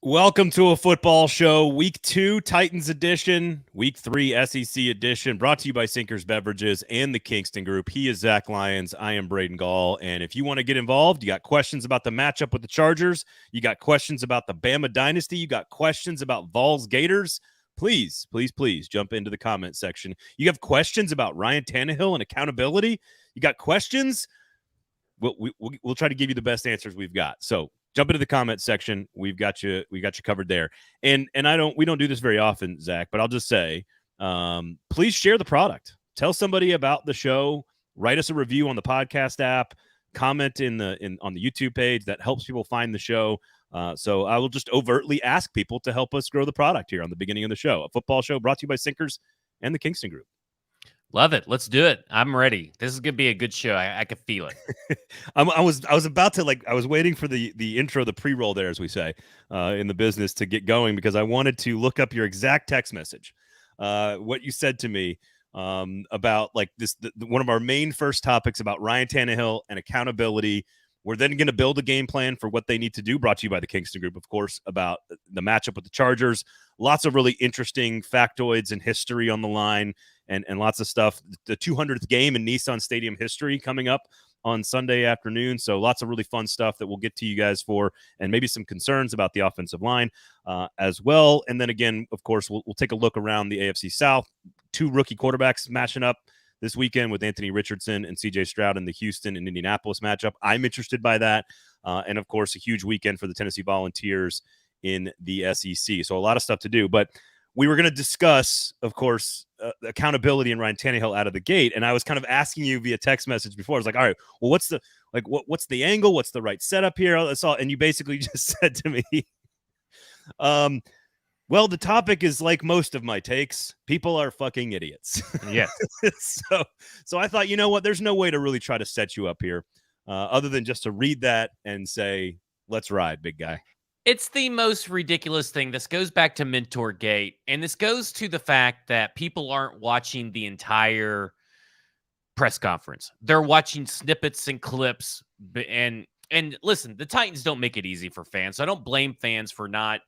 Welcome to a football show, Week 2 Titans edition, Week 3 SEC edition, brought to you by Sinkers Beverages and the Kingston Group. He is Zach Lyons. I am Braden Gall. And if you want to get involved, you got questions about the matchup with the Chargers, you got questions about the Bama Dynasty, you got questions about Vols Gators, please jump into the comment section. You have questions about Ryan Tannehill and accountability, you got questions, we'll try to give you the best answers we've got. So jump into the comment section. We got you covered there. And we don't do this very often, Zach, but I'll just say, please share the product. Tell somebody about the show. Write us a review on the podcast app. Comment on the YouTube page. That helps people find the show. So I will just overtly ask people to help us grow the product here on the beginning of the show. A football show brought to you by Sinkers and the Kingston Group. Love it. Let's do it. I'm ready. This is gonna be a good show. I can feel it. I was about to I was waiting for the intro, the pre-roll there, as we say in the business, to get going because I wanted to look up your exact text message, what you said to me about one of our main first topics about Ryan Tannehill and accountability. We're then going to build a game plan for what they need to do, brought to you by the Kingston Group, of course, about the matchup with the Chargers. Lots of really interesting factoids and history on the line and lots of stuff. The 200th game in Nissan Stadium history coming up on Sunday afternoon. So lots of really fun stuff that we'll get to you guys for, and maybe some concerns about the offensive line as well. And then again, of course, we'll take a look around the AFC South. 2 rookie quarterbacks matching up this weekend with Anthony Richardson and CJ Stroud in the Houston and Indianapolis matchup. I'm interested by that. And of course, a huge weekend for the Tennessee Volunteers in the SEC. So a lot of stuff to do, but we were going to discuss, of course, accountability and Ryan Tannehill out of the gate. And I was kind of asking you via text message before. I was like, all right, well, what's the angle? What's the right setup here? And you basically just said to me, well, the topic is like most of my takes. People are fucking idiots. Yes. So I thought, you know what? There's no way to really try to set you up here other than just to read that and say, let's ride, big guy. It's the most ridiculous thing. This goes back to Mentorgate, and this goes to the fact that people aren't watching the entire press conference. They're watching snippets and clips. And listen, the Titans don't make it easy for fans. So I don't blame fans for not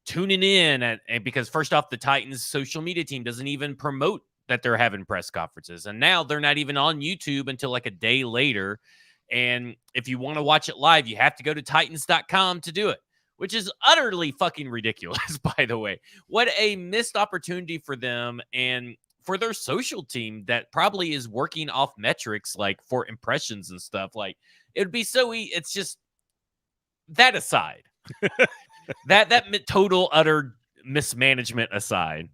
tuning in and because first off, the Titans social media team doesn't even promote that they're having press conferences. And now they're not even on YouTube until like a day later. And if you want to watch it live, you have to go to titans.com to do it, which is utterly fucking ridiculous, by the way. What a missed opportunity for them and for their social team that probably is working off metrics like for impressions and stuff. Like it would be so it's just that aside. that total utter mismanagement aside,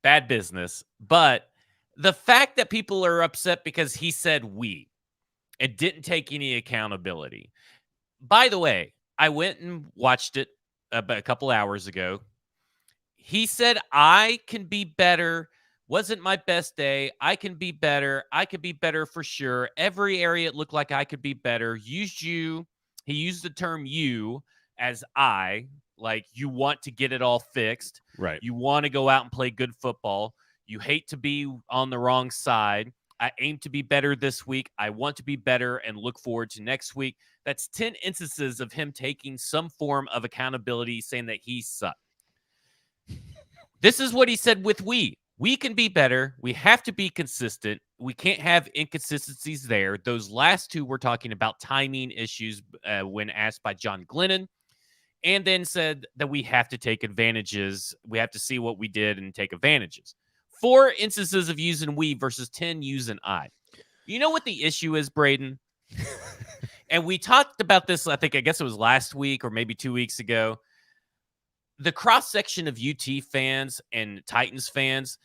bad business. But the fact that people are upset because he said we and didn't take any accountability. By the way, I went and watched it about a couple hours ago. He said, I can be better. Wasn't my best day. I can be better. I could be better for sure. Every area it looked like I could be better. He used the term you as I, like you want to get it all fixed. Right. You want to go out and play good football. You hate to be on the wrong side. I aim to be better this week. I want to be better and look forward to next week. That's 10 instances of him taking some form of accountability, saying that he sucked. This is what he said with we. We can be better. We have to be consistent. We can't have inconsistencies there. Those last two were talking about timing issues when asked by John Glennon. And then said that we have to take advantages. We have to see what we did and take advantages. 4 instances of using we versus 10 using I. You know what the issue is, Braden? And we talked about this, I guess it was last week or maybe 2 weeks ago. The cross-section of UT fans and Titans fans,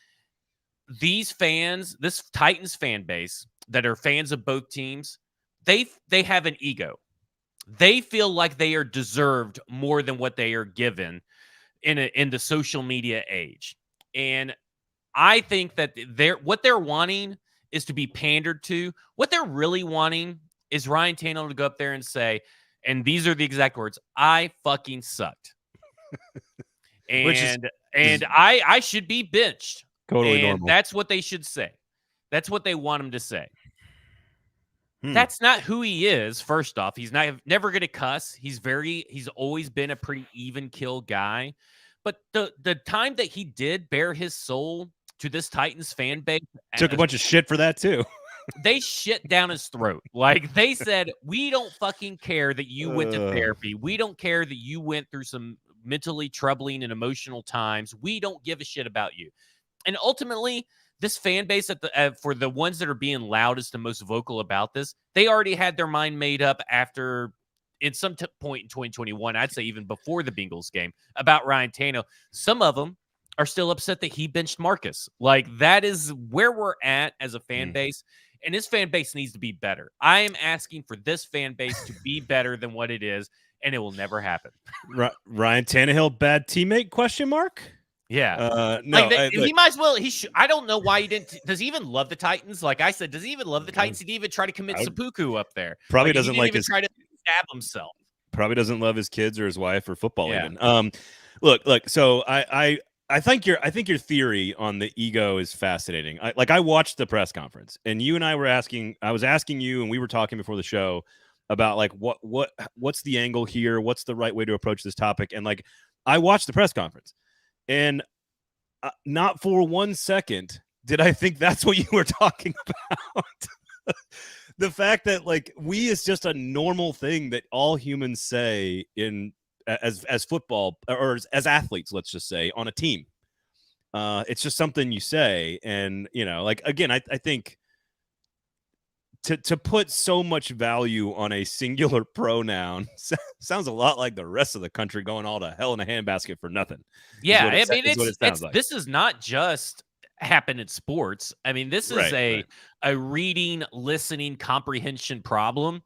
these fans, this Titans fan base that are fans of both teams, they have an ego. They feel like they are deserved more than what they are given in the social media age. And I think that what they're wanting is to be pandered to. What they're really wanting is Ryan Tannehill to go up there and say, and these are the exact words, I fucking sucked. And I should be benched. Totally and normal. That's what they should say. That's what they want him to say. That's not who he is. First off, he's never going to cuss. He's always been a pretty even kill guy. But the time that he did bare his soul to this Titans fan base, took a bunch of shit for that too. They shit down his throat. Like they said, we don't fucking care that you went to therapy. We don't care that you went through some mentally troubling and emotional times. We don't give a shit about you. And ultimately, this fan base for the ones that are being loudest and most vocal about this, they already had their mind made up after in some point in 2021, I'd say even before the Bengals game, about Ryan Tannehill. Some of them are still upset that he benched Marcus. Like that is where we're at as a fan base. And this fan base needs to be better. I am asking for this fan base to be better than what it is, and it will never happen. Ryan Tannehill, bad teammate? Question mark. Yeah. No, he might as well. I don't know why he didn't. Does he even love the Titans? Like I said, does he even love the Titans? Did he even try to commit seppuku up there? Probably doesn't like try to stab himself. Probably doesn't love his kids or his wife or football even. Look. So I think your theory on the ego is fascinating. I watched the press conference, and you and I were asking. I was asking you, and we were talking before the show about like what's the angle here? What's the right way to approach this topic? And like I watched the press conference. And not for 1 second did I think that's what you were talking about. The fact that like we is just a normal thing that all humans say as football or as athletes, let's just say, on a team. It's just something you say. And, like, again, I think to put so much value on a singular pronoun sounds a lot like the rest of the country going all to hell in a handbasket for nothing. Yeah, I mean, this is not just happen in sports. I mean, this is a reading, listening, comprehension problem.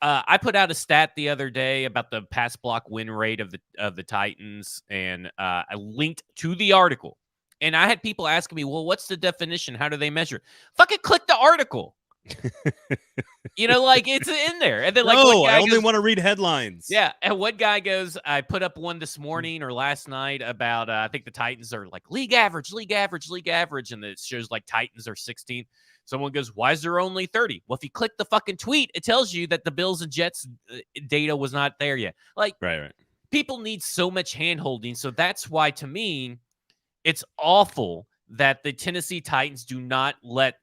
I put out a stat the other day about the pass block win rate of the Titans, and I linked to the article. And I had people asking me, well, what's the definition? How do they measure? Fucking click the article. Like it's in there. And then like, no, I only want to read headlines. Yeah. And one guy goes, I put up one this morning or last night about, I think the Titans are like league average. And it shows like Titans are 16th. Someone goes, why is there only 30? Well, if you click the fucking tweet, it tells you that the Bills and Jets data was not there yet. Like, right. People need so much hand holding. So that's why, to me, it's awful that the Tennessee Titans do not let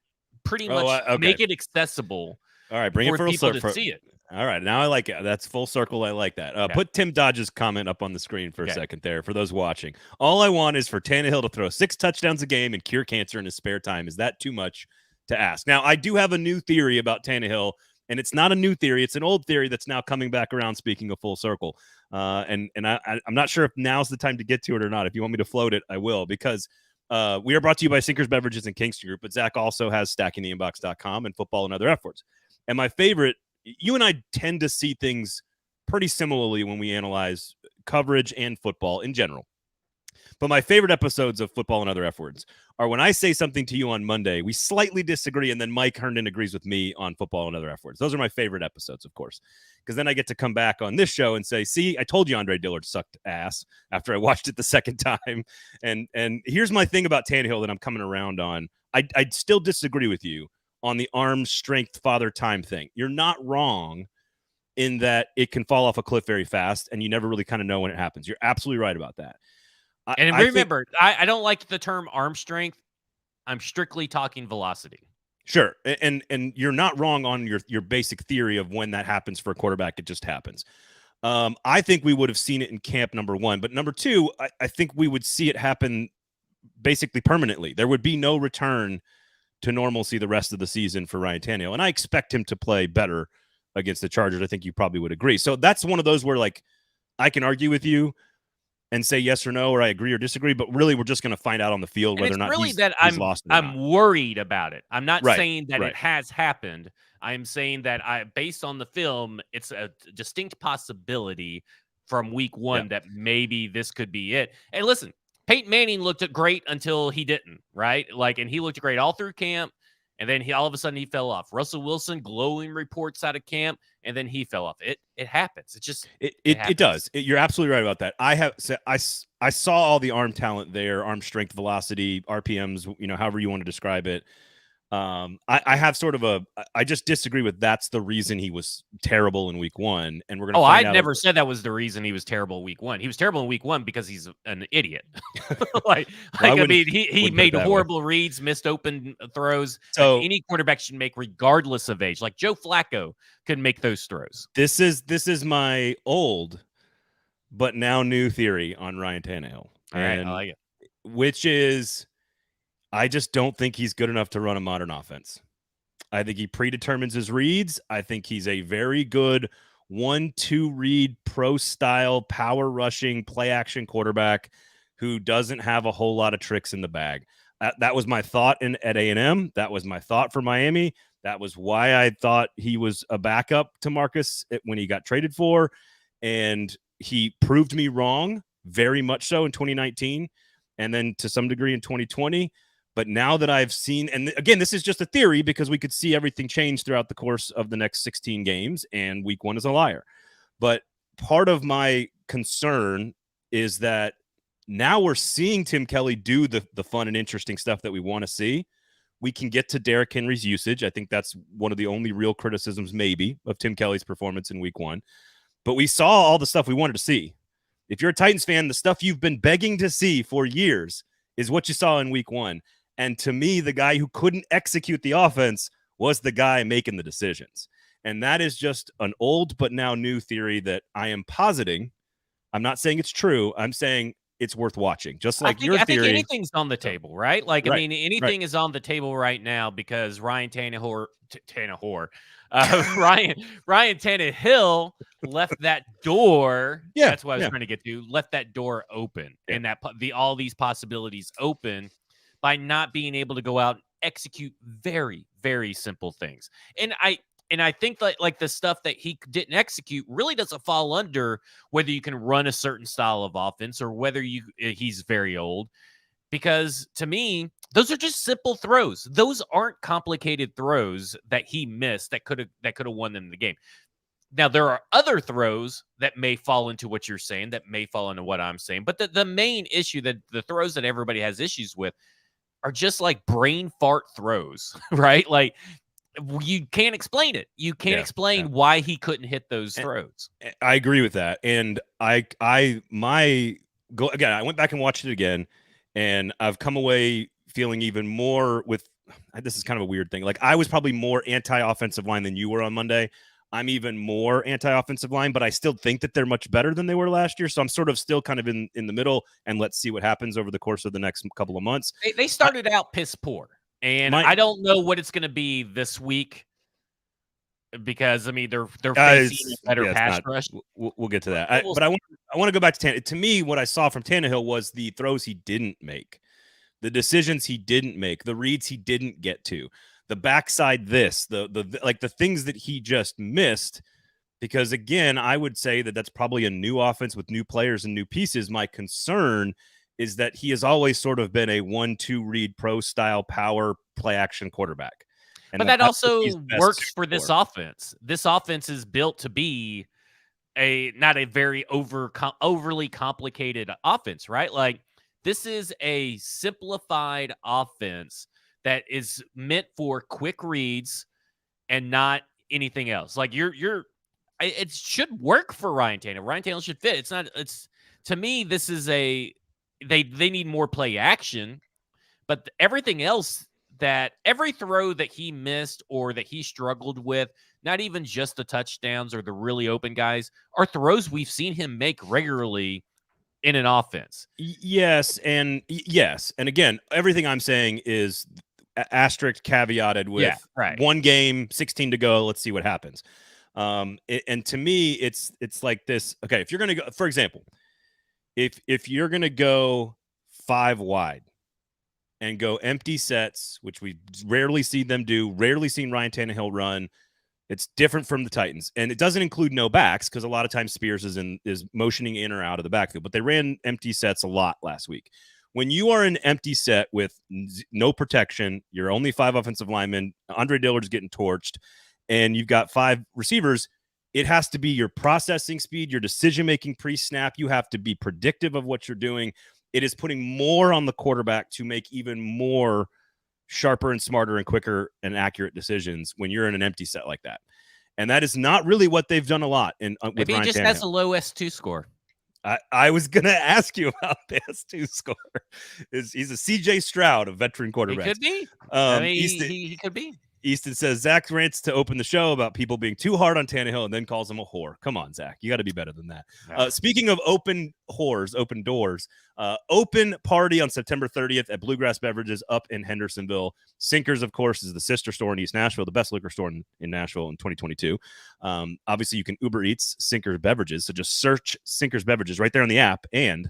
pretty much make it accessible. All right, bring it for people to see it. All right, now I like it. That's full circle. I like that. Put Tim Dodge's comment up on the screen for a second there for those watching. All I want is for Tannehill to throw 6 touchdowns a game and cure cancer in his spare time. Is that too much to ask? Now, I do have a new theory about Tannehill, and it's not a new theory. It's an old theory that's now coming back around, speaking of full circle. And I'm not sure if now's the time to get to it or not. If you want me to float it, I will, because we are brought to you by Sinkers Beverages and Kingston Group, but Zach also has stackingtheinbox.com and Football and Other F Words. And my favorite, you and I tend to see things pretty similarly when we analyze coverage and football in general. But my favorite episodes of Football and Other F Words are when I say something to you on Monday, we slightly disagree, and then Mike Herndon agrees with me on Football and Other F Words. Those are my favorite episodes, of course, because then I get to come back on this show and say, see, I told you Andre Dillard sucked ass after I watched it the second time. And here's my thing about Tannehill that I'm coming around on. I'd still disagree with you on the arm strength father time thing. You're not wrong in that it can fall off a cliff very fast, and you never really kind of know when it happens. You're absolutely right about that. And remember, I don't like the term arm strength. I'm strictly talking velocity. Sure. And you're not wrong on your basic theory of when that happens for a quarterback. It just happens. I think we would have seen it in camp, number one. But number two, I think we would see it happen basically permanently. There would be no return to normalcy the rest of the season for Ryan Tannehill. And I expect him to play better against the Chargers. I think you probably would agree. So that's one of those where, like, I can argue with you and say yes or no, or I agree or disagree, but really we're just going to find out on the field whether or not he's lost it. I'm worried about it. I'm not saying that it has happened. I'm saying that based on the film, it's a distinct possibility from week one that maybe this could be it. And listen, Peyton Manning looked great until he didn't, right? And he looked great all through camp. And then all of a sudden he fell off. Russell Wilson, glowing reports out of camp, and then he fell off. It happens. It just it does. You're absolutely right about that. I saw all the arm talent there, arm strength, velocity, RPMs, however you want to describe it. I have sort of I just disagree with that's the reason he was terrible in week 1. And we're going to I find out. never said that was the reason he was terrible week 1. He was terrible in week 1 because he's an idiot. I mean, he made horrible reads, missed open throws that any quarterback should make regardless of age. Like Joe Flacco could make those throws. This is my old but now new theory on Ryan Tannehill. All right, I like it. Which is, I just don't think he's good enough to run a modern offense. I think he predetermines his reads. I think he's a very good 1-2 read, pro style, power rushing, play action quarterback who doesn't have a whole lot of tricks in the bag. That was my thought at A&M. That was my thought for Miami. That was why I thought he was a backup to Marcus when he got traded for. And he proved me wrong, very much so in 2019, and then to some degree in 2020. But now that I've seen, and again, this is just a theory because we could see everything change throughout the course of the next 16 games, and week 1 is a liar. But part of my concern is that now we're seeing Tim Kelly do the fun and interesting stuff that we want to see. We can get to Derrick Henry's usage. I think that's one of the only real criticisms maybe of Tim Kelly's performance in week 1. But we saw all the stuff we wanted to see. If you're a Titans fan, the stuff you've been begging to see for years is what you saw in week 1. And to me, the guy who couldn't execute the offense was the guy making the decisions. And that is just an old but now new theory that I am positing. I'm not saying it's true. I'm saying it's worth watching. Just like your theory. I think anything's on the table, right? Like, right, I mean, anything is on the table right now because Ryan Tannehill, Ryan Tannehill left that door. Yeah, that's what I was trying to get to. Left that door open, and that all these possibilities open by not being able to go out and execute very, very simple things. And I think that like the stuff that he didn't execute really doesn't fall under whether you can run a certain style of offense or whether he's very old. Because to me, those are just simple throws. Those aren't complicated throws that he missed that could have won them the game. Now, there are other throws that may fall into what you're saying, that may fall into what I'm saying. But the main issue, that the throws that everybody has issues with, are just like brain fart throws, right? Like, you can't explain it. You can't explain why he couldn't hit those throws. I agree with that. And I went back and watched it again, and I've come away feeling even more with, this is kind of a weird thing. Like, I was probably more anti-offensive line than you were on Monday. I'm even more anti-offensive line, but I still think that they're much better than they were last year. So I'm sort of still kind of in the middle, and let's see what happens over the course of the next couple of months. They started out piss poor, and I don't know what it's going to be this week because, I mean, they're facing a better pass rush. We'll get to that. But I want to go back to Tannehill. To me, what I saw from Tannehill was the throws he didn't make, the decisions he didn't make, the reads he didn't get to. The backside, the things that he just missed, because again, I would say that that's probably a new offense with new players and new pieces. My concern is that he has always sort of been a 1-2 read pro style power play action quarterback. But that also works for this offense. This offense is built to be not a very overly complicated offense, right? Like, this is a simplified offense that is meant for quick reads and not anything else. Like, it should work for Ryan Tannehill. Ryan Tannehill should fit. To me, this is they need more play action, but everything else, that every throw that he missed or that he struggled with, not even just the touchdowns or the really open guys, are throws we've seen him make regularly in an offense. Yes. And again, everything I'm saying is asterisk caveated with one game, 16 to go. Let's see what happens. And to me, it's like this. Okay. If you're going to go, for example, if you're going to go 5 wide and go empty sets, which we rarely see them do, rarely seen Ryan Tannehill run, it's different from the Titans. And it doesn't include no backs, because a lot of times Spears is motioning in or out of the backfield, but they ran empty sets a lot last week. When you are an empty set with no protection, you're only 5 offensive linemen, Andre Dillard's getting torched, and you've got 5 receivers, it has to be your processing speed, your decision-making pre-snap. You have to be predictive of what you're doing. It is putting more on the quarterback to make even more sharper and smarter and quicker and accurate decisions when you're in an empty set like that. And that is not really what they've done a lot with Maybe Ryan he just Tannehill. has a low S2 score. I was going to ask you about the S2 score. He's a CJ Stroud of veteran quarterbacks. He could be. I mean, he could be. Easton says, Zach rants to open the show about people being too hard on Tannehill and then calls him a whore. Come on, Zach. You got to be better than that. No. Speaking of open whores, open doors, open party on September 30th at Bluegrass Beverages up in Hendersonville. Sinkers, of course, is the sister store in East Nashville, the best liquor store in Nashville in 2022. Obviously, you can Uber Eats Sinkers Beverages. So just search Sinkers Beverages right there on the app, and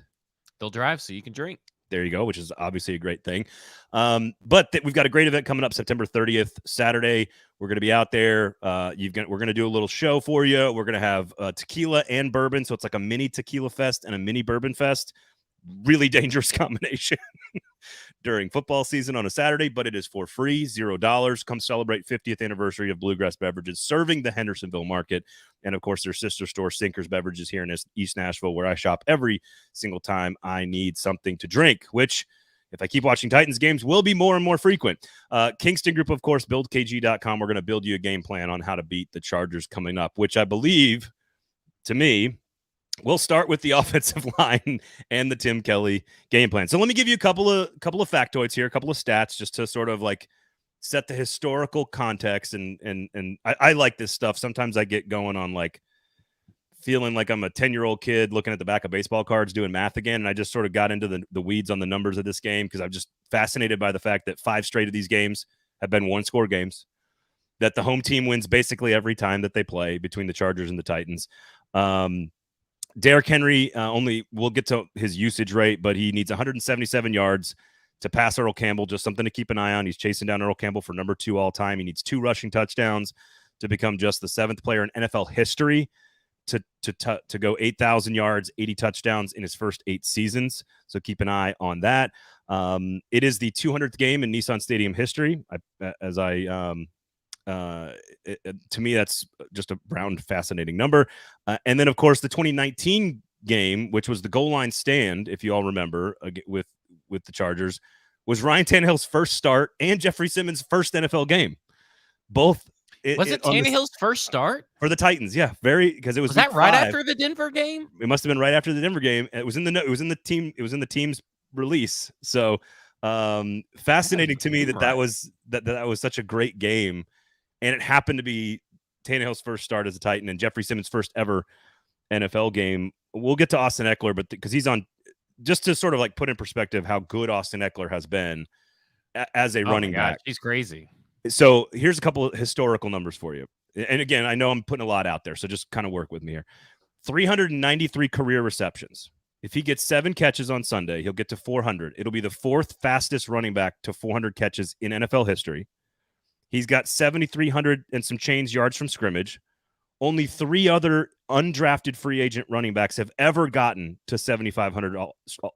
they'll drive so you can drink. There you go, which is obviously a great thing. But we've got a great event coming up September 30th, Saturday. We're going to be out there. We're going to do a little show for you. We're going to have tequila and bourbon. So it's like a mini tequila fest and a mini bourbon fest. Really dangerous combination during football season on a Saturday, but it is for free, $0. Come celebrate 50th anniversary of Bluegrass Beverages serving the Hendersonville market. And of course, their sister store, Sinkers Beverages, here in East Nashville, where I shop every single time I need something to drink, which, if I keep watching Titans games, will be more and more frequent. Kingston Group, of course, buildkg.com. We're going to build you a game plan on how to beat the Chargers coming up, which I believe, to me, we'll start with the offensive line and the Tim Kelly game plan. So let me give you a couple of factoids here, a couple of stats, just to sort of like set the historical context. And I like this stuff. Sometimes I get going on like feeling like I'm a 10-year-old kid looking at the back of baseball cards doing math again. And I just sort of got into the weeds on the numbers of this game because I'm just fascinated by the fact that 5 straight of these games have been one-score games, that the home team wins basically every time that they play between the Chargers and the Titans. Derrick Henry, we'll get to his usage rate, but he needs 177 yards to pass Earl Campbell, just something to keep an eye on. He's chasing down Earl Campbell for number 2 all time. He needs 2 rushing touchdowns to become just the 7th player in NFL history to go 8,000 yards, 80 touchdowns in his first 8 seasons. So keep an eye on that. It is the 200th game in Nissan Stadium history. To me, that's just a round, fascinating number. And then, of course, the 2019 game, which was the goal line stand, if you all remember, with the Chargers, was Ryan Tannehill's first start and Jeffery Simmons' first NFL game. Both. Was it Tannehill's first start for the Titans? Yeah, because it was that right 5. after the Denver game? It must have been right after the Denver game. It was in the team's release. So fascinating to me that was such a great game. And it happened to be Tannehill's first start as a Titan and Jeffery Simmons' first ever NFL game. We'll get to Austin Ekeler, but because he's on, just to sort of like put in perspective how good Austin Ekeler has been as a running back. He's crazy. So here's a couple of historical numbers for you. And again, I know I'm putting a lot out there, so just kind of work with me here. 393 career receptions. If he gets 7 catches on Sunday, he'll get to 400. It'll be the 4th fastest running back to 400 catches in NFL history. He's got 7,300 and some change yards from scrimmage. Only 3 other undrafted free agent running backs have ever gotten to 7,500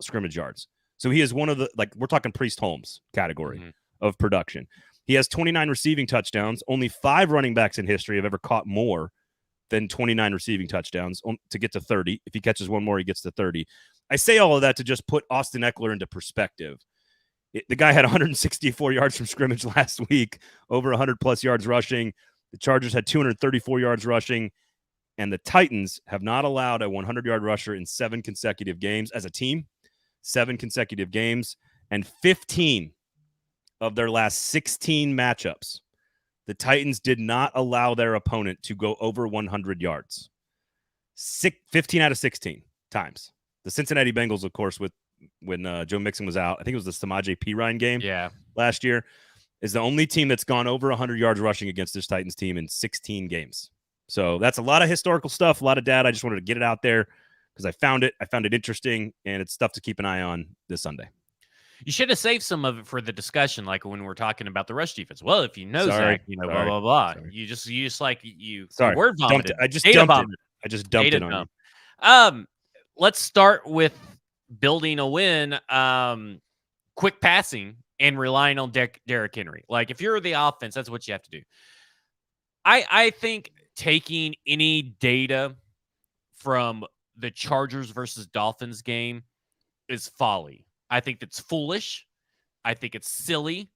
scrimmage yards. So he is one of the, we're talking Priest Holmes category of production. He has 29 receiving touchdowns. Only 5 running backs in history have ever caught more than 29 receiving touchdowns to get to 30. If he catches one more, he gets to 30. I say all of that to just put Austin Ekeler into perspective. The guy had 164 yards from scrimmage last week, over 100-plus yards rushing. The Chargers had 234 yards rushing, and the Titans have not allowed a 100-yard rusher in 7 consecutive games as a team, 7 consecutive games, and 15 of their last 16 matchups. The Titans did not allow their opponent to go over 100 yards. 15 out of 16 times. The Cincinnati Bengals, of course, when Joe Mixon was out, I think it was the Samaje Perine game last year, is the only team that's gone over 100 yards rushing against this Titans team in 16 games. So that's a lot of historical stuff, a lot of data. I just wanted to get it out there because I found it interesting, and it's stuff to keep an eye on this Sunday. You should have saved some of it for the discussion, like when we're talking about the rush defense. Well, if you know Zach, blah, blah, blah. Sorry. You just word vomited. I just dumped it on you. Let's start with building a win, quick passing and relying on Derrick Henry. Like, if you're the offense, that's what you have to do. I think taking any data from the Chargers versus Dolphins game is folly. I think it's foolish. I think it's silly.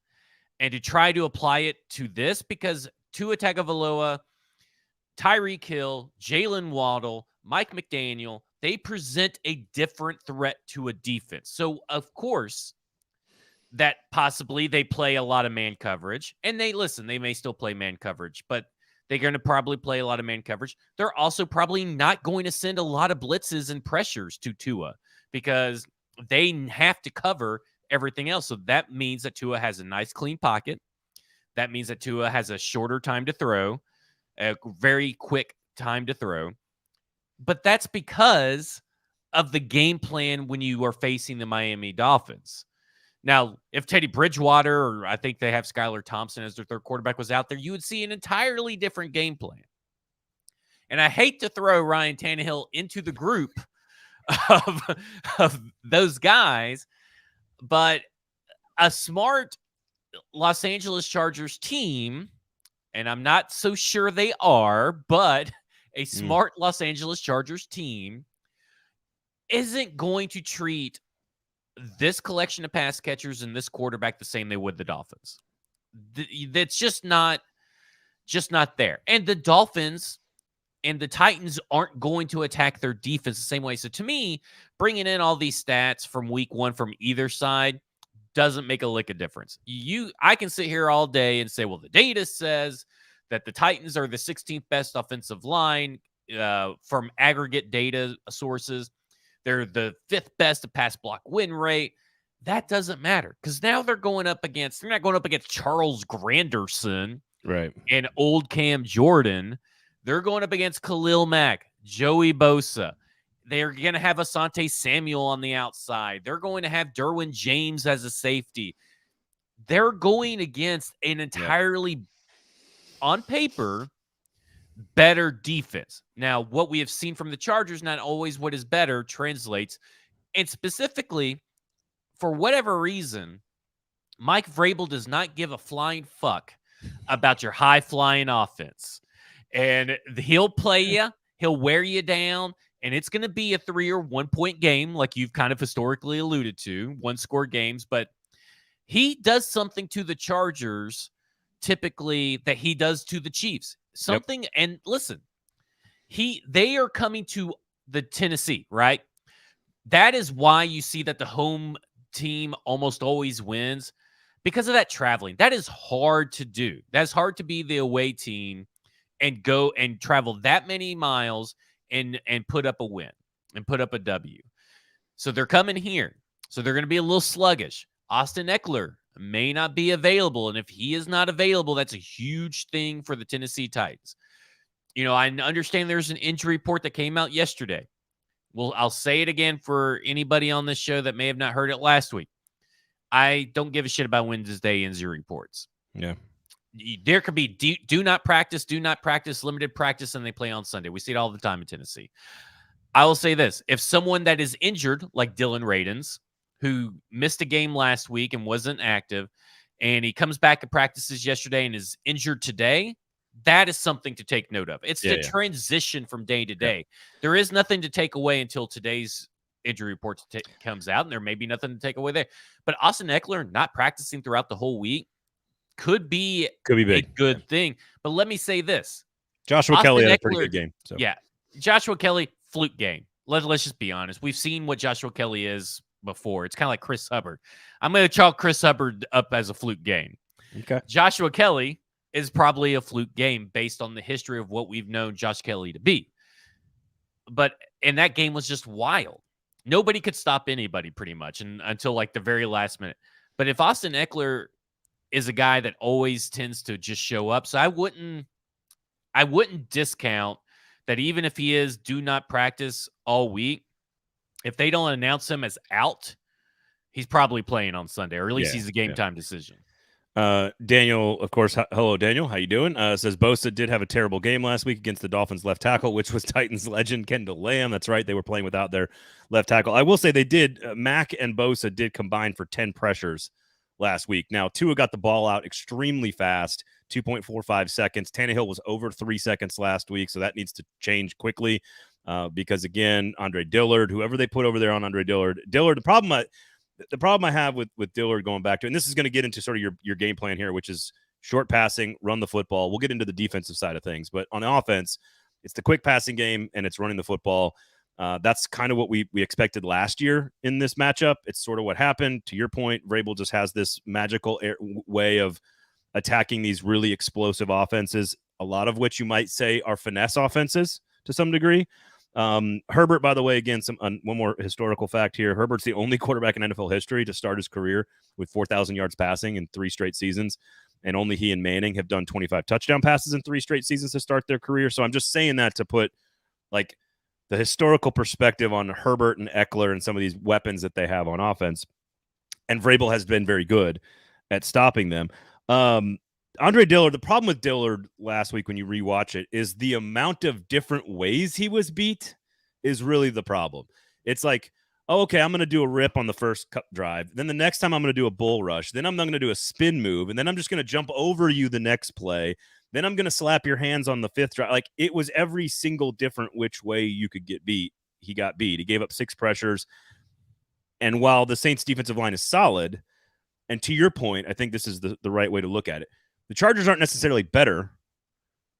and to try to apply it to this, because Tua Tagovailoa, Tyreek Hill, Jalen Waddle, Mike McDaniel, they present a different threat to a defense. So, of course, that possibly they play a lot of man coverage. And they may still play man coverage, but they're going to probably play a lot of man coverage. They're also probably not going to send a lot of blitzes and pressures to Tua because they have to cover everything else. So that means that Tua has a nice, clean pocket. That means that Tua has a shorter time to throw, a very quick time to throw. But that's because of the game plan when you are facing the Miami Dolphins. Now, if Teddy Bridgewater, or I think they have Skylar Thompson as their third quarterback, was out there, you would see an entirely different game plan. And I hate to throw Ryan Tannehill into the group of those guys, but a smart Los Angeles Chargers team, and I'm not so sure they are, but a smart Los Angeles Chargers team isn't going to treat this collection of pass catchers and this quarterback the same they would the Dolphins. That's just not there. And the Dolphins and the Titans aren't going to attack their defense the same way. So to me, bringing in all these stats from week one from either side doesn't make a lick of difference. I can sit here all day and say, well, the data says that the Titans are the 16th best offensive line from aggregate data sources. They're the 5th best to pass block win rate. That doesn't matter because now they're not going up against Charles Granderson, right, and old Cam Jordan. They're going up against Khalil Mack, Joey Bosa. They're going to have Asante Samuel on the outside. They're going to have Derwin James as a safety. They're going against an entirely, on paper, better defense. Now, what we have seen from the Chargers, not always what is better translates. And specifically, for whatever reason, Mike Vrabel does not give a flying fuck about your high-flying offense. And he'll play you. He'll wear you down. And it's going to be a 3 or 1 point game, like you've kind of historically alluded to, 1-score games. But he does something to the Chargers typically that he does to the Chiefs. Something, and listen, they are coming to the Tennessee, right? That is why you see that the home team almost always wins, because of that traveling. That is hard to do. That's hard to be the away team and go and travel that many miles and put up a win and put up a W. So they're coming here. So they're going to be a little sluggish. Austin Ekeler may not be available. And if he is not available, that's a huge thing for the Tennessee Titans. You know, I understand there's an injury report that came out yesterday. Well, I'll say it again for anybody on this show that may have not heard it last week. I don't give a shit about Wednesday injury reports. Yeah. There could be do not practice, limited practice, and they play on Sunday. We see it all the time in Tennessee. I will say this. If someone that is injured, like Dylan Radins, who missed a game last week and wasn't active, and he comes back and practices yesterday and is injured today, that is something to take note of. It's the transition from day to day. There is nothing to take away until today's injury report comes out, and there may be nothing to take away there. But Austin Ekeler not practicing throughout the whole week could be big. A good thing. But let me say this. Joshua Kelly had a pretty good game. So. Yeah. Joshua Kelly, fluke game. Let's just be honest. We've seen what Joshua Kelly is before. It's kind of like Chris Hubbard. I'm going to chalk Chris Hubbard up as a fluke game. Okay. Joshua Kelly is probably a fluke game based on the history of what we've known Josh Kelly to be. And that game was just wild. Nobody could stop anybody pretty much until like the very last minute. But if Austin Ekeler is a guy that always tends to just show up, so I wouldn't discount that even if he is do not practice all week, if they don't announce him as out, he's probably playing on Sunday, or at least he's a game time decision. Daniel, of course. Hello, Daniel. How you doing? Says Bosa did have a terrible game last week against the Dolphins left tackle, which was Titans legend Kendall Lamb. That's right. They were playing without their left tackle. I will say they did. Mack and Bosa did combine for 10 pressures last week. Now, Tua got the ball out extremely fast, 2.45 seconds. Tannehill was over 3 seconds last week, so that needs to change quickly because, again, Andre Dillard, whoever they put over there on Andre Dillard, the problem The problem I have with Dillard going back to, and this is going to get into sort of your game plan here, which is short passing, run the football. We'll get into the defensive side of things, but on the offense, it's the quick passing game and it's running the football. That's kind of what we expected last year in this matchup. It's sort of what happened. To your point, Vrabel just has this magical way of attacking these really explosive offenses, a lot of which you might say are finesse offenses to some degree. Herbert, by the way, again, one more historical fact here. Herbert's the only quarterback in NFL history to start his career with 4,000 yards passing in 3 straight seasons. And only he and Manning have done 25 touchdown passes in 3 straight seasons to start their career. So I'm just saying that to put like the historical perspective on Herbert and Ekeler and some of these weapons that they have on offense. And Vrabel has been very good at stopping them. Andre Dillard, the problem with Dillard last week when you rewatch it is the amount of different ways he was beat is really the problem. It's like, oh, okay, I'm going to do a rip on the first drive. Then the next time I'm going to do a bull rush. Then I'm not going to do a spin move. And then I'm just going to jump over you the next play. Then I'm going to slap your hands on the 5th drive. Like, it was every single different which way you could get beat. He got beat. He gave up 6 pressures. And while the Saints defensive line is solid, and to your point, I think this is the right way to look at it. The Chargers aren't necessarily better,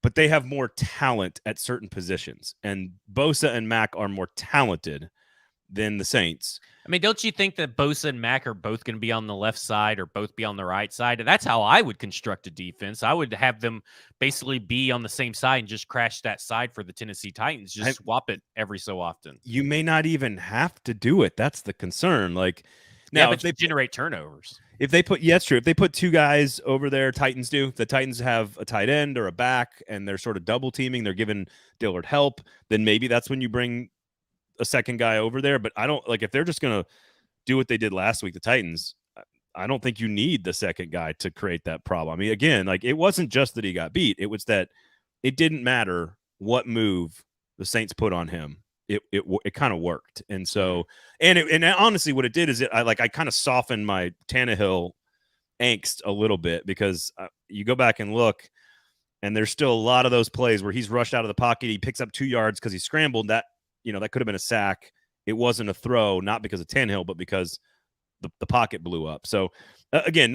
but they have more talent at certain positions. And Bosa and Mack are more talented than the Saints. I mean, don't you think that Bosa and Mack are both going to be on the left side or both be on the right side? And that's how I would construct a defense. I would have them basically be on the same side and just crash that side for the Tennessee Titans. Just swap it every so often. You may not even have to do it. That's the concern. Like, now, but if they generate turnovers. If they put, yeah, it's true. If they put 2 guys over there, Titans do. The Titans have a tight end or a back, and they're sort of double teaming. They're giving Dillard help. Then maybe that's when you bring a second guy over there. But I don't like if they're just going to do what they did last week, the Titans. I don't think you need the second guy to create that problem. I mean, again, like, it wasn't just that he got beat. It was that it didn't matter what move the Saints put on him. It kind of worked. And so, and honestly, what it did is I kind of softened my Tannehill angst a little bit, because you go back and look, and there's still a lot of those plays where he's rushed out of the pocket. He picks up 2 yards because he scrambled. That could have been a sack. It wasn't a throw, not because of Tannehill, but because the pocket blew up. So again,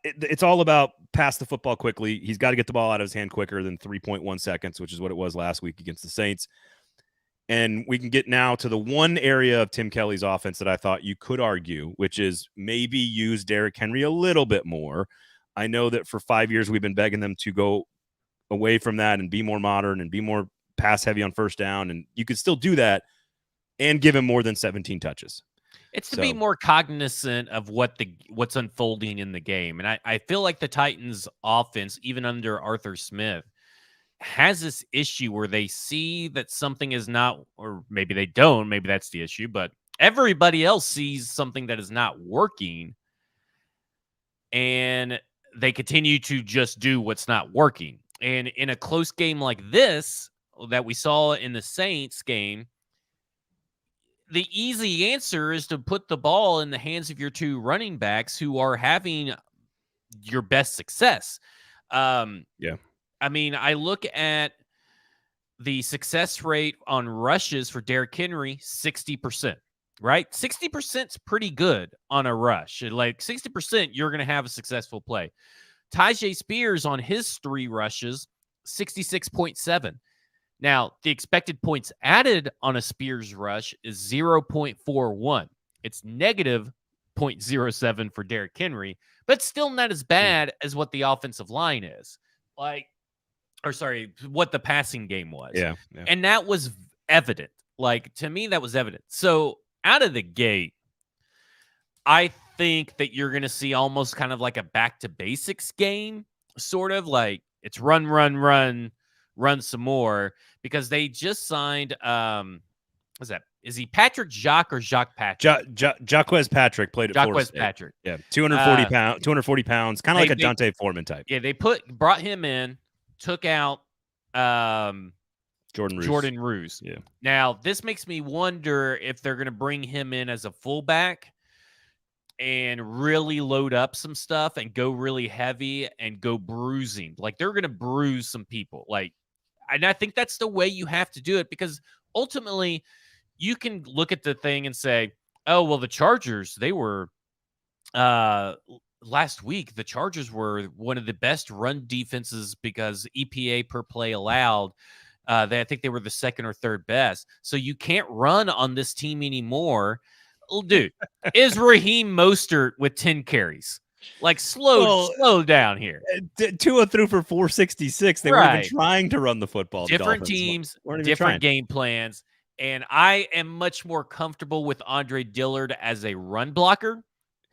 it's all about pass the football quickly. He's got to get the ball out of his hand quicker than 3.1 seconds, which is what it was last week against the Saints. And we can get now to the one area of Tim Kelly's offense that I thought you could argue, which is maybe use Derrick Henry a little bit more. I know that for 5 years we've been begging them to go away from that and be more modern and be more pass heavy on first down. And you could still do that and give him more than 17 touches. It's to be more cognizant of what's unfolding in the game. And I feel like the Titans offense, even under Arthur Smith, has this issue where they see that something is not, or maybe they don't, maybe that's the issue, but everybody else sees something that is not working, and they continue to just do what's not working. And in a close game like this that we saw in the Saints game, the easy answer is to put the ball in the hands of your 2 running backs who are having your best success. Yeah. I mean, I look at the success rate on rushes for Derrick Henry, 60%, right? 60% is pretty good on a rush. Like 60%, you're going to have a successful play. Tyjae Spears on his 3 rushes, 66.7. Now, the expected points added on a Spears rush is 0.41. It's negative 0.07 for Derrick Henry, but still not as bad as what the offensive line is. What the passing game was. Yeah. And that was evident. Like, to me, that was evident. So, out of the gate, I think that you're going to see almost kind of like a back to basics game, sort of like it's run some more, because they just signed what's that? Is he Patrick Jacques or Jacques Patrick? Jaquez Patrick played at Florida State. Patrick. Yeah, 240 pounds, kind of like a Dante Foreman type. Yeah, they brought him in, took out Jordan Roos. Yeah. Now, this makes me wonder if they're going to bring him in as a fullback and really load up some stuff and go really heavy and go bruising. Like, they're going to bruise some people. And I think that's the way you have to do it, because ultimately you can look at the thing and say, Oh, well, the Chargers, they were last week, the Chargers were one of the best run defenses because EPA per play allowed. I think they were the second or third best. So you can't run on this team anymore. Oh, dude, is Raheem Mostert with 10 carries? Like, slow down here. Tua threw for 466. They weren't even trying to run the football. Different teams, different game plans. And I am much more comfortable with Andre Dillard as a run blocker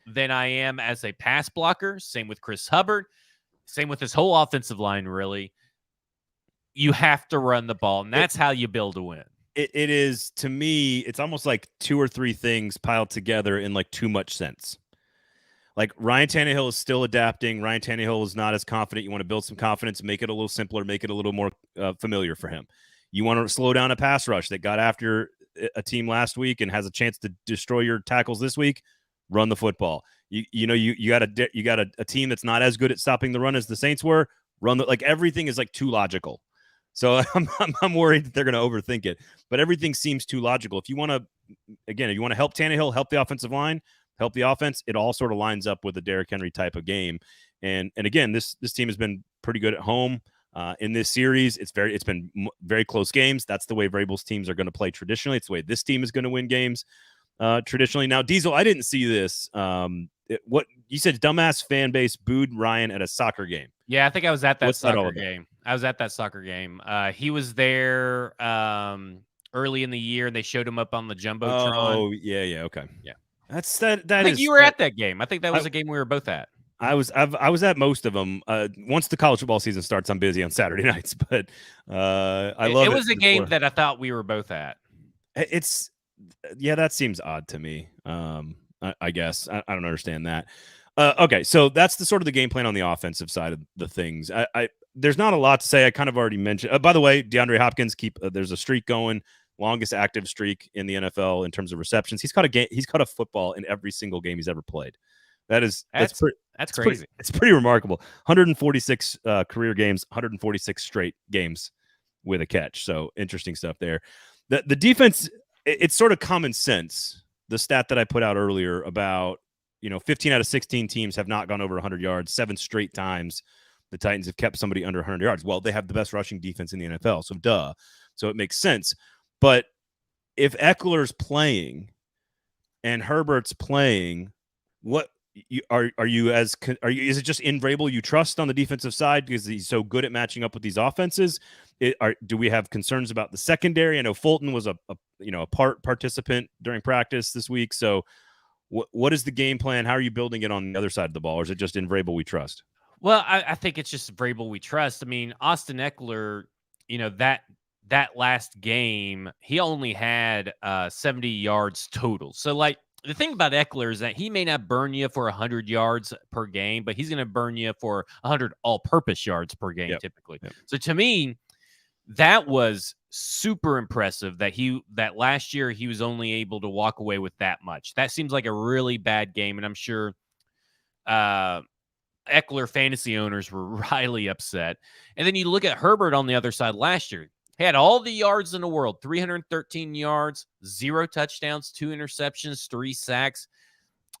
than I am as a pass blocker. Same with Chris Hubbard. Same with this whole offensive line, really. You have to run the ball, and that's how you build a win. It is, to me, it's almost like two or three things piled together in like too much sense. Like Ryan Tannehill is still adapting. Ryan Tannehill is not as confident. You want to build some confidence, make it a little simpler, make it a little more familiar for him. You want to slow down a pass rush that got after a team last week and has a chance to destroy your tackles this week. Run the football. You got a team that's not as good at stopping the run as the Saints were. Everything is like too logical. So I'm worried that they're going to overthink it. But everything seems too logical. If you want to help Tannehill, help the offensive line, help the offense, it all sort of lines up with a Derrick Henry type of game. And again, this team has been pretty good at home. In this series, it's been very close games. That's the way Vrabel's teams are going to play traditionally. It's the way this team is going to win games traditionally. Now, Diesel, I didn't see this. What you said, dumbass fan base booed Ryan at a soccer game. Yeah, I think I was at that soccer game. I was at that soccer game. He was there early in the year, and they showed him up on the Jumbotron. Oh, yeah, okay. Yeah. That's that. I think you were at that game. I think that was a game we were both at. I was at most of them. Once the college football season starts, I'm busy on Saturday nights. But I love it. It was a game that I thought we were both at. That seems odd to me. I guess I don't understand that. Okay, so that's the sort of the game plan on the offensive side of the things. There's not a lot to say. I kind of already mentioned. By the way, DeAndre Hopkins there's a streak going. Longest active streak in the NFL in terms of receptions. He's caught a football in every single game he's ever played. That's crazy. It's pretty remarkable. 146 career games, 146 straight games with a catch. So interesting stuff there. The defense, it's sort of common sense. The stat that I put out earlier about 15 out of 16 teams have not gone over 100 yards. 7 straight times the Titans have kept somebody under 100 yards. Well, they have the best rushing defense in the NFL. So duh. So it makes sense. But if Ekeler's playing and Herbert's playing, what is it just in Vrabel you trust on the defensive side because he's so good at matching up with these offenses? Do we have concerns about the secondary? I know Fulton was a participant during practice this week. So what is the game plan? How are you building it on the other side of the ball? Or is it just in Vrabel we trust? Well, I think it's just Vrabel we trust. I mean, Austin Ekeler, that last game, he only had 70 yards total. So, the thing about Ekeler is that he may not burn you for 100 yards per game, but he's going to burn you for 100 all-purpose yards per game, typically. Yep. So, to me, that was super impressive that last year he was only able to walk away with that much. That seems like a really bad game, and I'm sure Ekeler fantasy owners were highly upset. And then you look at Herbert on the other side last year. He had all the yards in the world, 313 yards, 0 touchdowns, 2 interceptions, 3 sacks.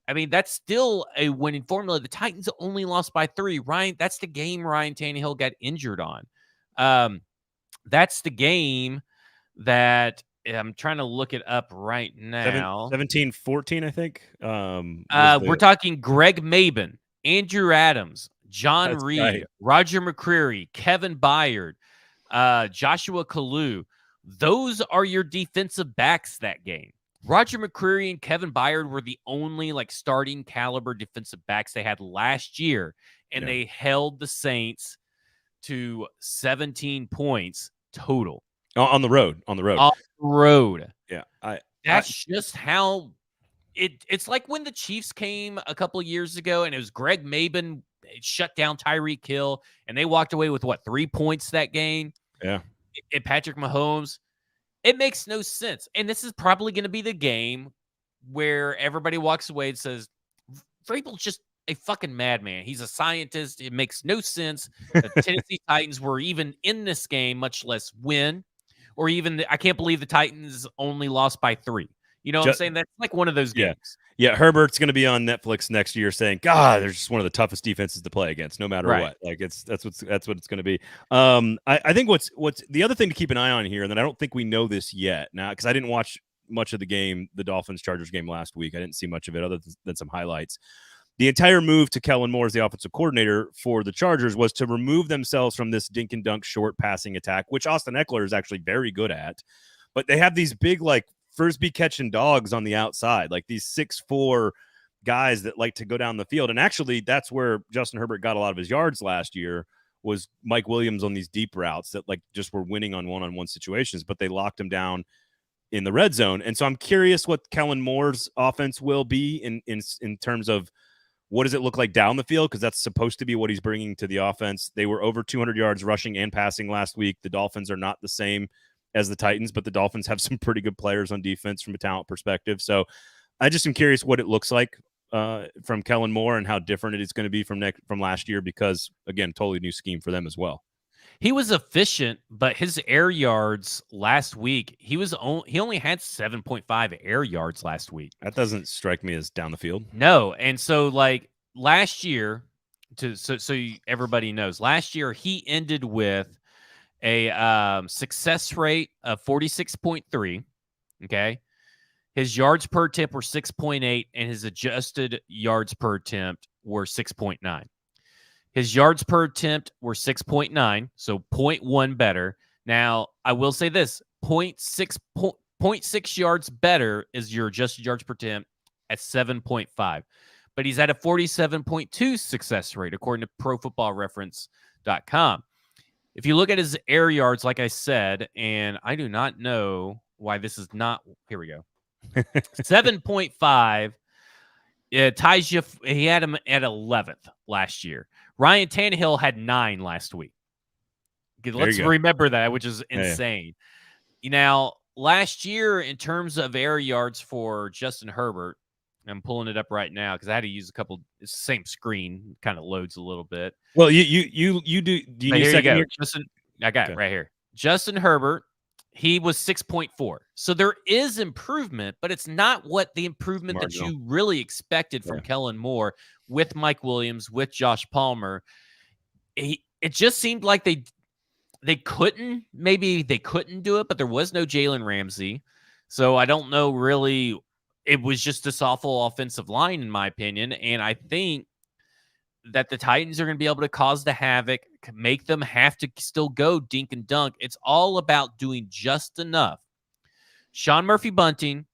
I mean, that's still a winning formula. The Titans only lost by 3. That's the game Ryan Tannehill got injured on. That's the game that I'm trying to look it up right now. 17-14, I think. We're talking Greg Maben, Andrew Adams, John Reed, right, Roger McCreary, Kevin Byard, Joshua Kalu. Those are your defensive backs that game. Roger McCreary and Kevin Byard were the only starting caliber defensive backs they had last year, and they held the Saints to 17 points total on the road. Yeah, that's just how it's like when the Chiefs came a couple of years ago, and it was Greg Maben shut down Tyreek Hill, and they walked away with 3 points that game. Yeah, and Patrick Mahomes. It makes no sense, and this is probably going to be the game where everybody walks away and says, "Vrabel's just a fucking madman. He's a scientist. It makes no sense that the Tennessee Titans were even in this game, much less win, or even I can't believe the Titans only lost by 3. You know what I'm saying? That's like one of those games. Yeah, Herbert's going to be on Netflix next year saying, "God, they're just one of the toughest defenses to play against, no matter what." Like that's what it's going to be. I think what's the other thing to keep an eye on here, and then I don't think we know this yet now because I didn't watch much of the game, the Dolphins-Chargers game last week. I didn't see much of it other than some highlights. The entire move to Kellen Moore as the offensive coordinator for the Chargers was to remove themselves from this dink and dunk short passing attack, which Austin Ekeler is actually very good at. But they have these big like Frisbee catching dogs on the outside, like these 6'4" guys that like to go down the field. And actually, that's where Justin Herbert got a lot of his yards last year was Mike Williams on these deep routes that like just were winning on one-on-one situations, but they locked him down in the red zone. And so I'm curious what Kellen Moore's offense will be in terms of what does it look like down the field, because that's supposed to be what he's bringing to the offense. They were over 200 yards rushing and passing last week. The Dolphins are not the same as the Titans, but the Dolphins have some pretty good players on defense from a talent perspective. So I just am curious what it looks like from Kellen Moore and how different it is going to be from last year, because again, totally new scheme for them as well. He was efficient, but his air yards last week, he only had 7.5 air yards last week. That doesn't strike me as down the field. No, and so like last year, everybody knows, last year he ended with a success rate of 46.3. Okay. His yards per attempt were 6.8, and his adjusted yards per attempt were 6.9. His yards per attempt were 6.9, so 0.1 better. Now, I will say this, 0.6 yards better is your adjusted yards per attempt at 7.5. But he's at a 47.2 success rate, according to ProFootballReference.com. If you look at his air yards, like I said, and I do not know why this is not, here we go. 7.5, it ties you, he had him at 11th last year. Ryan Tannehill had 9 last week. Let's remember that, which is insane. Yeah. Now, last year, in terms of air yards for Justin Herbert, I'm pulling it up right now because I had to use a couple. It's the same screen, kind of loads a little bit. Well, you do. Do you need a second here? Justin, I got it right here. Justin Herbert, he was 6.4. So there is improvement, but it's not what the improvement that you really expected from Kellen Moore with Mike Williams, with Josh Palmer. It just seemed like they couldn't do it, but there was no Jalen Ramsey. So I don't know really. It was just this awful offensive line, in my opinion. And I think that the Titans are going to be able to cause the havoc, make them have to still go dink and dunk. It's all about doing just enough. Sean Murphy-Bunting,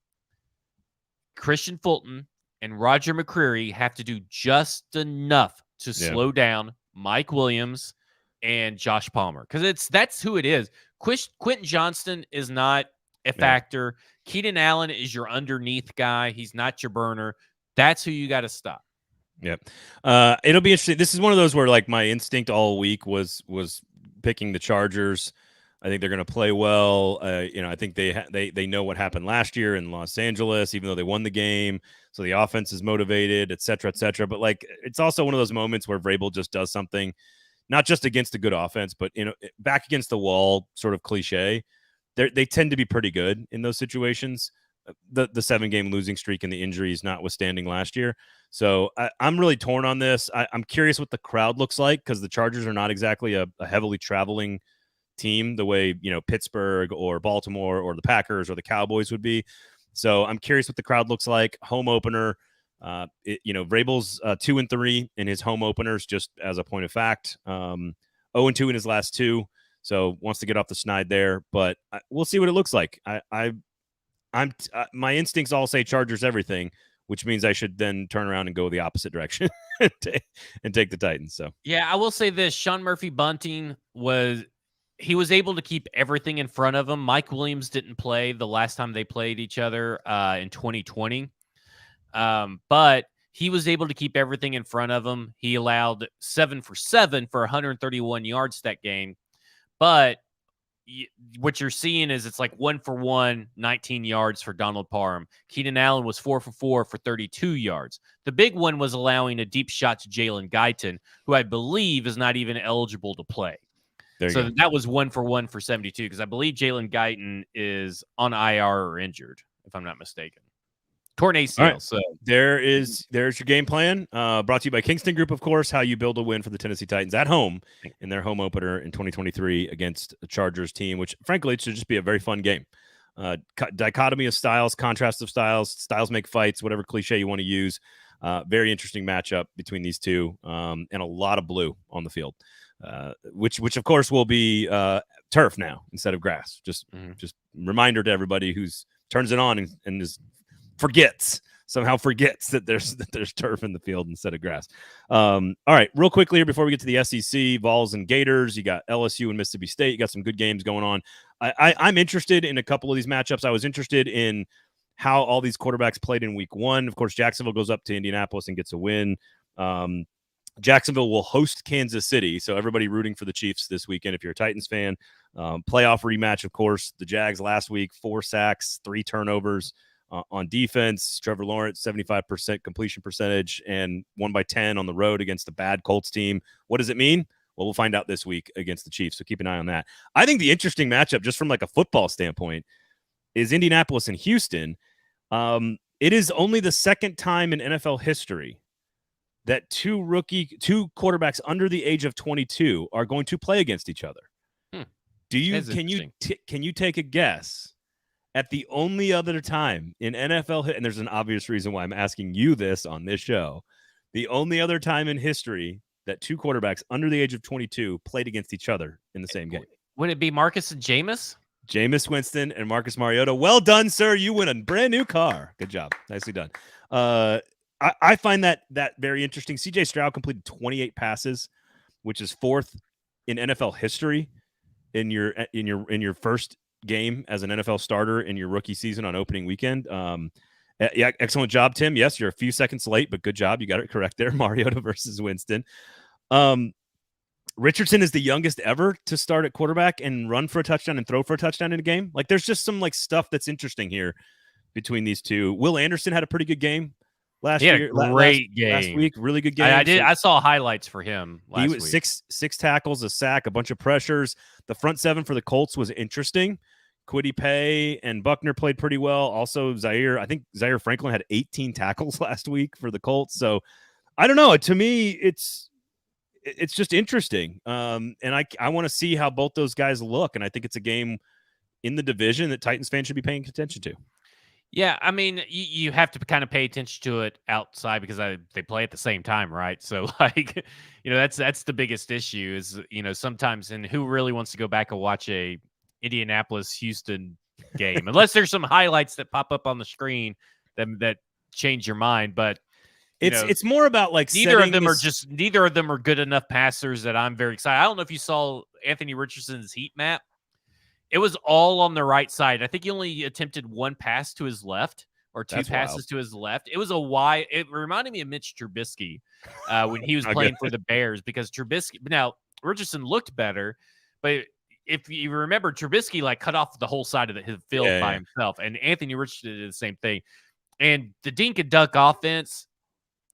Christian Fulton, and Roger McCreary have to do just enough to slow down Mike Williams and Josh Palmer, because that's who it is. Quentin Johnston is not a factor. Keenan Allen is your underneath guy. He's not your burner. That's who you got to stop. Yep. It'll be interesting. This is one of those where like my instinct all week was picking the Chargers. I think they're going to play well. I think they know what happened last year in Los Angeles, even though they won the game. So the offense is motivated, et cetera, et cetera. But like, it's also one of those moments where Vrabel just does something, not just against a good offense, but back against the wall, sort of cliche. They tend to be pretty good in those situations. The 7-game losing streak and the injuries notwithstanding last year. So I'm really torn on this. I'm curious what the crowd looks like, because the Chargers are not exactly a heavily traveling team the way Pittsburgh or Baltimore or the Packers or the Cowboys would be. So I'm curious what the crowd looks like. Home opener. Vrabel's 2-3 in his home openers, just as a point of fact. 0-2 in his last 2. So wants to get off the schneid there, but we'll see what it looks like. My instincts all say Chargers everything, which means I should then turn around and go the opposite direction and take the Titans. So yeah, I will say this: Sean Murphy-Bunting was able to keep everything in front of him. Mike Williams didn't play the last time they played each other in 2020, but he was able to keep everything in front of him. He allowed 7 for 7 for 131 yards that game. But what you're seeing is it's like 1 for 1, 19 yards for Donald Parham. Keenan Allen was 4 for 4 for 32 yards. The big one was allowing a deep shot to Jalen Guyton, who I believe is not even eligible to play. There you So go. that was 1 for 72 because I believe Jalen Guyton is on IR or injured, if I'm not mistaken. Torn ACL. All right. So there's your game plan. Brought to you by Kingston Group, of course. How you build a win for the Tennessee Titans at home in their home opener in 2023 against the Chargers team, which frankly it should just be a very fun game. Dichotomy of styles, contrast of styles. Styles make fights. Whatever cliche you want to use. Very interesting matchup between these two, and a lot of blue on the field, which of course will be turf now instead of grass. Just reminder to everybody who's turns it on and somehow forgets that there's turf in the field instead of grass. All right, real quickly here before we get to the SEC, Vols and Gators. You got LSU and Mississippi State. You got some good games going on. I'm interested in a couple of these matchups. I was interested in how all these quarterbacks played in week 1. Of course, Jacksonville goes up to Indianapolis and gets a win. Jacksonville will host Kansas City, so everybody rooting for the Chiefs this weekend if you're a Titans fan. Playoff rematch, of course. The Jags last week, 4 sacks, 3 turnovers on defense. Trevor Lawrence, 75% completion percentage, and won by 10 on the road against the bad Colts team. What does it mean? Well, we'll find out this week against the Chiefs, so keep an eye on that. I think the interesting matchup, just from like a football standpoint, is Indianapolis and Houston. It is only the second time in NFL history that two quarterbacks under the age of 22 are going to play against each other. Can you take a guess at the only other time in NFL, and there's an obvious reason why I'm asking you this on this show, the only other time in history that 2 quarterbacks under the age of 22 played against each other in the same game? Would it be Marcus and Jameis? Jameis Winston and Marcus Mariota. Well done, sir. You win a brand new car. Good job. Nicely done. I find that very interesting. CJ Stroud completed 28 passes, which is 4th in NFL history in your first game as an NFL starter in your rookie season on opening weekend. Yeah, excellent job, Tim. Yes, you're a few seconds late, but good job. You got it correct there. Mariota versus Winston. Richardson is the youngest ever to start at quarterback and run for a touchdown and throw for a touchdown in a game. Like, there's just some like stuff that's interesting here between these two. Will Anderson had a pretty good game last year. Great game last week. Really good game. I saw highlights for him last week. He was six tackles, a sack, a bunch of pressures. The front 7 for the Colts was interesting. Kwity Paye and Buckner played pretty well. Also, I think Zaire Franklin had 18 tackles last week for the Colts. So I don't know. To me, it's just interesting. And I want to see how both those guys look. And I think it's a game in the division that Titans fans should be paying attention to. Yeah, I mean, you have to kind of pay attention to it outside because they play at the same time, right? So, like, that's the biggest issue is, sometimes, and who really wants to go back and watch a Indianapolis-Houston game? Unless there's some highlights that pop up on the screen that change your mind. But it's more about like neither of them are good enough passers that I'm very excited. I don't know if you saw Anthony Richardson's heat map. It was all on the right side. I think he only attempted 1 pass to his left or 2 passes to his left. It was a wide. It reminded me of Mitch Trubisky when he was playing for the Bears because Trubisky. Now Richardson looked better, but if you remember, Trubisky like cut off the whole side of his field by himself, and Anthony Richardson did the same thing. And the dink and duck offense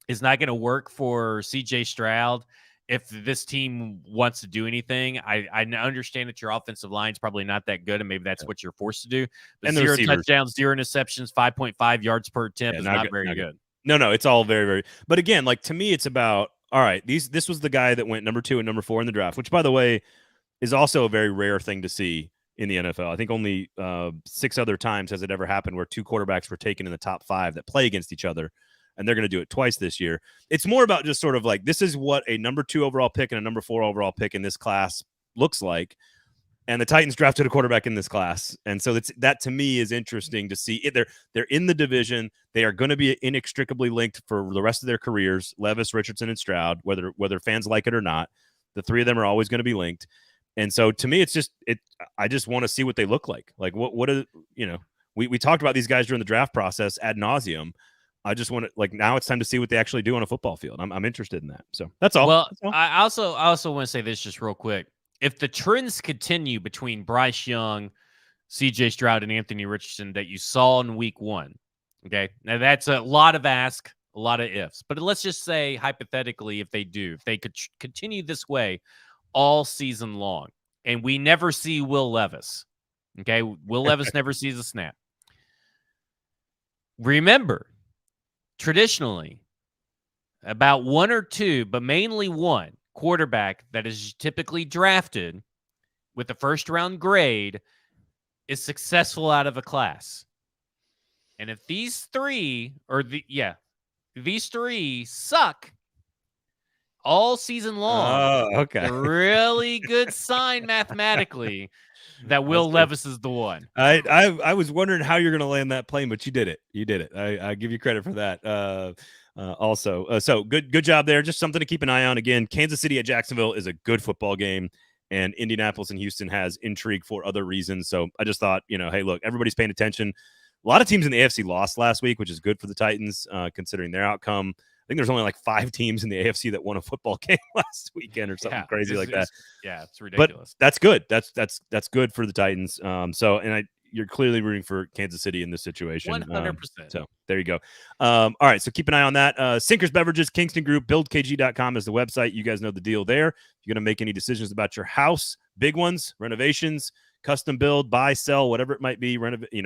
is not going to work for CJ Stroud. If this team wants to do anything, I understand that your offensive line is probably not that good, and maybe that's what you're forced to do. But and 0 touchdowns, 0 interceptions, 5.5 yards per attempt is not very good. No, it's all very, very. But again, like to me, it's about all right. This was the guy that went number 2 and number 4 in the draft, which, by the way, is also a very rare thing to see in the NFL. I think only 6 other times has it ever happened where 2 quarterbacks were taken in the top 5 that play against each other. And they're going to do it twice this year. It's more about just sort of like, this is what a number 2 overall pick and a number 4 overall pick in this class looks like. And the Titans drafted a quarterback in this class. And so that to me is interesting to see. They're in the division. They are going to be inextricably linked for the rest of their careers. Levis, Richardson, and Stroud, whether fans like it or not, the 3 of them are always going to be linked. And so to me, I just want to see what they look like. Like we talked about these guys during the draft process ad nauseum. I just want to now it's time to see what they actually do on a football field. I'm interested in that. So that's all. Well, that's all. I also want to say this just real quick. If the trends continue between Bryce Young, CJ Stroud, and Anthony Richardson that you saw in week 1, okay, now that's a lot of ask, a lot of ifs. But let's just say hypothetically, if they could continue this way all season long, and we never see Will Levis. Okay, Will Levis never sees a snap. Remember, traditionally, about one or two, but mainly one quarterback that is typically drafted with a first-round grade is successful out of a class. And if these three, these three suck all season long, Oh, okay. a really good sign mathematically that Will That's good. Levis is the one. I was wondering how you're going to land that plane, but you did it. You did it. I give you credit for that. So good job there. Just something to keep an eye on. Again, Kansas City at Jacksonville is a good football game, and Indianapolis and Houston has intrigue for other reasons. So I just thought, hey, look, everybody's paying attention. A lot of teams in the AFC lost last week, which is good for the Titans, considering their outcome. I think there's only like 5 teams in the AFC that won a football game last weekend or something crazy like that. It's ridiculous. But that's good. That's good for the Titans. You're clearly rooting for Kansas City in this situation. 100%. So there you go. All right. So keep an eye on that. Sinkers Beverages, Kingston Group, buildkg.com is the website. You guys know the deal there. If you're going to make any decisions about your house, big ones, renovations, custom build, buy, sell, whatever it might be,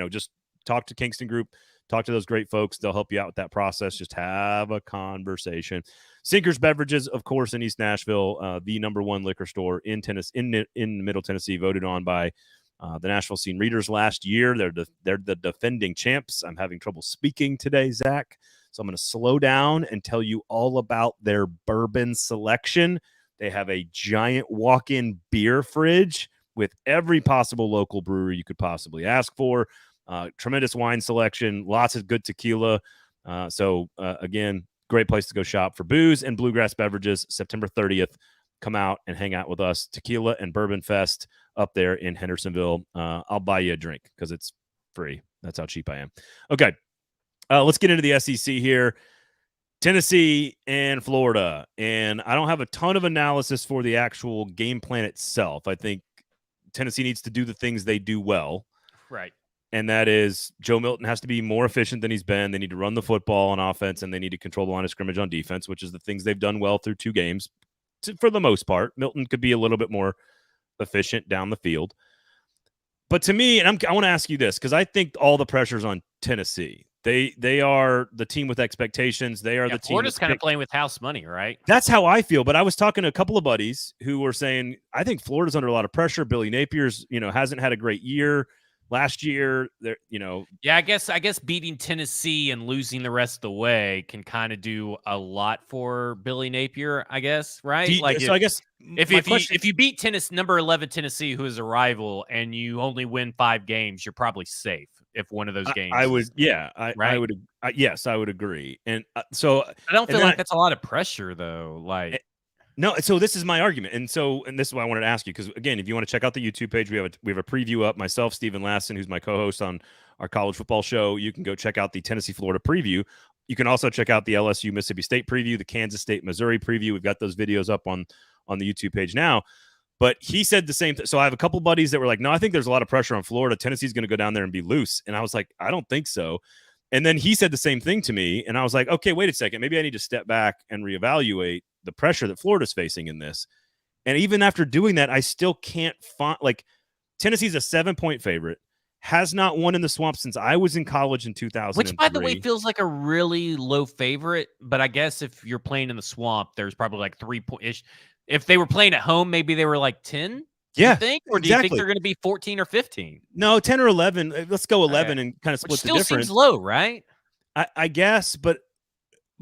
just talk to Kingston Group. Talk to those great folks. They'll help you out with that process. Just have a conversation. Sinkers Beverages, of course, in East Nashville, the #1 liquor store in Tennessee, in Middle Tennessee, voted on by the Nashville Scene Readers last year. They're the defending champs. I'm having trouble speaking today, Zach, so I'm going to slow down and tell you all about their bourbon selection. They have a giant walk-in beer fridge with every possible local brewery you could possibly ask for. Tremendous wine selection, lots of good tequila. Again, great place to go shop for booze and bluegrass beverages. September 30th, come out and hang out with us. Tequila and Bourbon Fest up there in Hendersonville. I'll buy you a drink because it's free. That's how cheap I am. Okay, let's get into the SEC here. Tennessee and Florida. And I don't have a ton of analysis for the actual game plan itself. I think Tennessee needs to do the things they do well. Right. And that is Joe Milton has to be more efficient than he's been. They need to run the football on offense, and they need to control the line of scrimmage on defense, which is the things they've done well through 2 games. For the most part, Milton could be a little bit more efficient down the field. But to me, and I want to ask you this, because I think all the pressure's on Tennessee. They are the team with expectations. They are the team. Florida's kind of playing with house money, right? That's how I feel. But I was talking to a couple of buddies who were saying, I think Florida's under a lot of pressure. Billy Napier's, hasn't had a great year. Last year, Yeah, I guess beating Tennessee and losing the rest of the way can kind of do a lot for Billy Napier, I guess, right? If you beat number 11 Tennessee, who is a rival, and you only win 5 games, you're probably safe if one of those games. I would agree. And so I don't feel like that's a lot of pressure, though. No, so this is my argument, and this is why I wanted to ask you, because again, if you want to check out the YouTube page, we have a preview up. Myself, Stephen Lasson, who's my co-host on our college football show, you can go check out the Tennessee Florida preview. You can also check out the LSU Mississippi State preview, the Kansas State Missouri preview. We've got those videos up on the YouTube page now. But he said the same thing. So I have a couple buddies that were like, "No, I think there's a lot of pressure on Florida. Tennessee's going to go down there and be loose." And I was like, "I don't think so." And then he said the same thing to me, and I was like, "Okay, wait a second. Maybe I need to step back and reevaluate the pressure that Florida's facing in this." And even after doing that, I still can't find, Tennessee's a 7-point favorite, has not won in the Swamp since I was in college in 2003. Which, by the way, feels like a really low favorite. But I guess if you're playing in the Swamp, there's probably like 3-point-ish. If they were playing at home, maybe they were like 10. Yeah, you think? Or do you think they're going to be 14 or 15? No, 10 or 11. Let's go 11 and kind of split the difference. Still seems low, right? I guess, but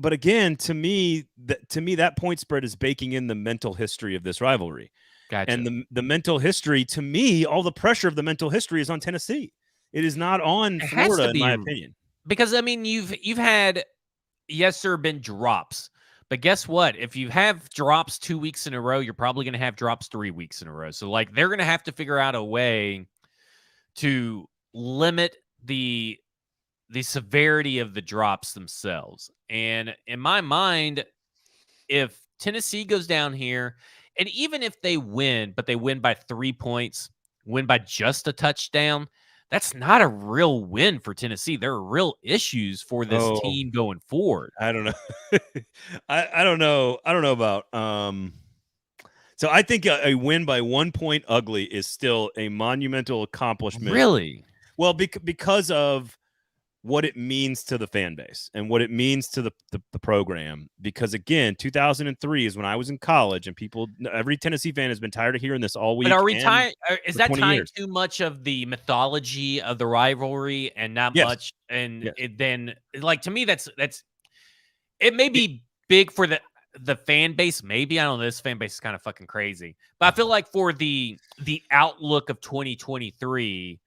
again, to me, that point spread is baking in the mental history of this rivalry. Gotcha. And the mental history, to me, all the pressure of the mental history is on Tennessee. It is not on Florida, in my opinion. Because, I mean, you've had, yes, there have been drops. But guess what? If you have drops 2 weeks in a row, you're probably going to have drops 3 weeks in a row. So, they're going to have to figure out a way to limit the severity of the drops themselves. And in my mind, if Tennessee goes down here, and even if they win, but they win by 3 points, win by just a touchdown, that's not a real win for Tennessee. There are real issues for this team going forward. I don't know. I don't know about So I think a win by 1 point ugly is still a monumental accomplishment. Really? Well, because of what it means to the fan base and what it means to the program. Because again, 2003 is when I was in college, and every Tennessee fan has been tired of hearing this all week. But are we tying? Is that tying years. too much of the mythology of the rivalry and not Yes. much? And Yes. then, like, to me, that's it. May be big for the fan base. Maybe, I don't know. This fan base is kind of fucking crazy. But I feel like for the outlook of 2023.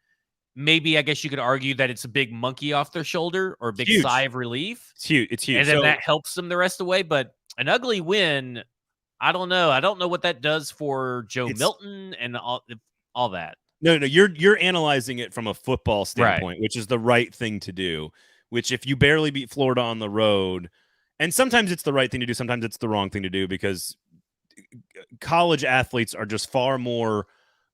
Maybe I guess you could argue that it's a big monkey off their shoulder or a big sigh of relief. It's huge. It's huge. And then that helps them the rest of the way. But an ugly win, I don't know. I don't know what that does for Joe Milton and all that. No, you're analyzing it from a football standpoint, right, which is the right thing to do. Which, if you barely beat Florida on the road, and sometimes it's the right thing to do, sometimes it's the wrong thing to do, because college athletes are just far more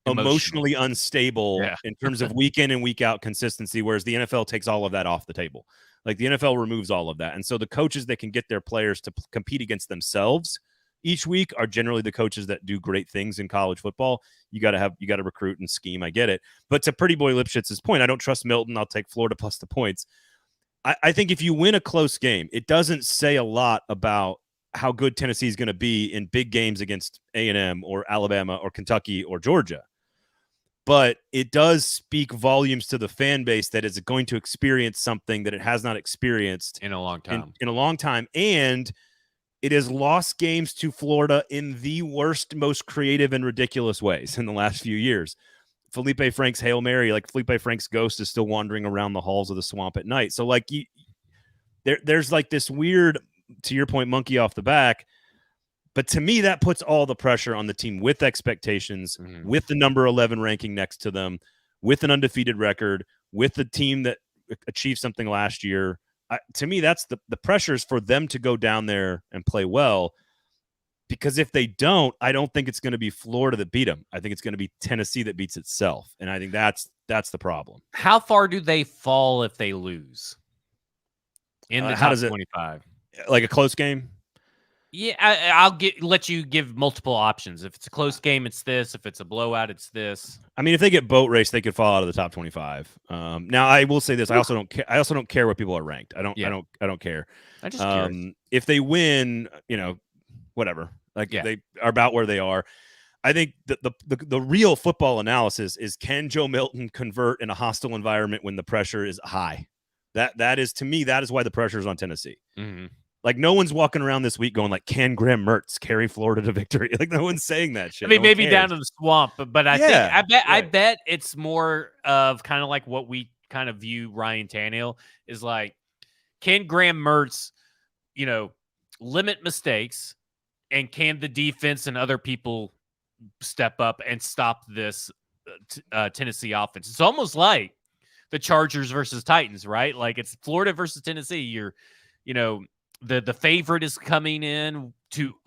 emotionally unstable in terms of week in and week out consistency, whereas the NFL takes all of that off the table. Like, the NFL removes all of that. And so the coaches that can get their players to compete against themselves each week are generally the coaches that do great things in college football. You got to recruit and scheme. I get it. But to Pretty Boy Lipshitz's point, I don't trust Milton. I'll take Florida plus the points. I think if you win a close game, it doesn't say a lot about how good Tennessee is going to be in big games against A&M or Alabama or Kentucky or Georgia. But it does speak volumes to the fan base that is going to experience something that it has not experienced in a long time. In a long time. And it has lost games to Florida in the worst, most creative and ridiculous ways in the last few years. Felipe Frank's Hail Mary, like Felipe Frank's ghost, is still wandering around the halls of the swamp at night. So, like, there's like this weird, to your point, monkey off the back. But to me, that puts all the pressure on the team with expectations, with the number 11 ranking next to them, with an undefeated record, with the team that achieved something last year. To me, that's the pressure is for them to go down there and play well. Because if they don't, I don't think it's going to be Florida that beat them. I think it's going to be Tennessee that beats itself. And I think that's the problem. How far do they fall if they lose in the top 25? Like a close game? Yeah, I'll let you give multiple options. If it's a close game, it's this. If it's a blowout, it's this. I mean, if they get boat race, they could fall out of the top 25. Now, I will say this: I also don't care. I also don't care where people are ranked. I don't care. I just if they win, whatever. Like, they are about where they are. I think the real football analysis is, can Joe Milton convert in a hostile environment when the pressure is high? That is, to me, that is why the pressure is on Tennessee. Mm-hmm. Like, no one's walking around this week going like, can Graham Mertz carry Florida to victory? Like, no one's saying that shit. I mean, maybe down in the swamp, but I bet it's more of kind of like what we kind of view Ryan Tannehill is like, can Graham Mertz, limit mistakes, and can the defense and other people step up and stop this Tennessee offense? It's almost like the Chargers versus Titans, right? Like, it's Florida versus Tennessee. The favorite is coming in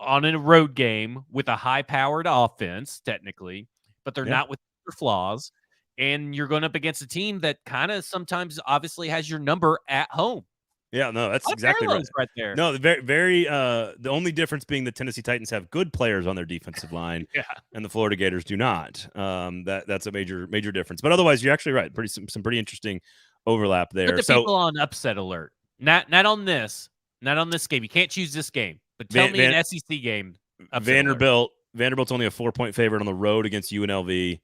on a road game with a high-powered offense, technically, but they're not with their flaws. And you're going up against a team that kind of sometimes obviously has your number at home. Yeah, no, that's exactly right there. No, very. The only difference being the Tennessee Titans have good players on their defensive line, and the Florida Gators do not. That's a major difference. But otherwise, you're actually right. Some pretty interesting overlap there. Put the people on upset alert. Not on this. Not on this game. You can't choose this game. But tell me an SEC game. Vanderbilt's only a 4-point favorite on the road against UNLV.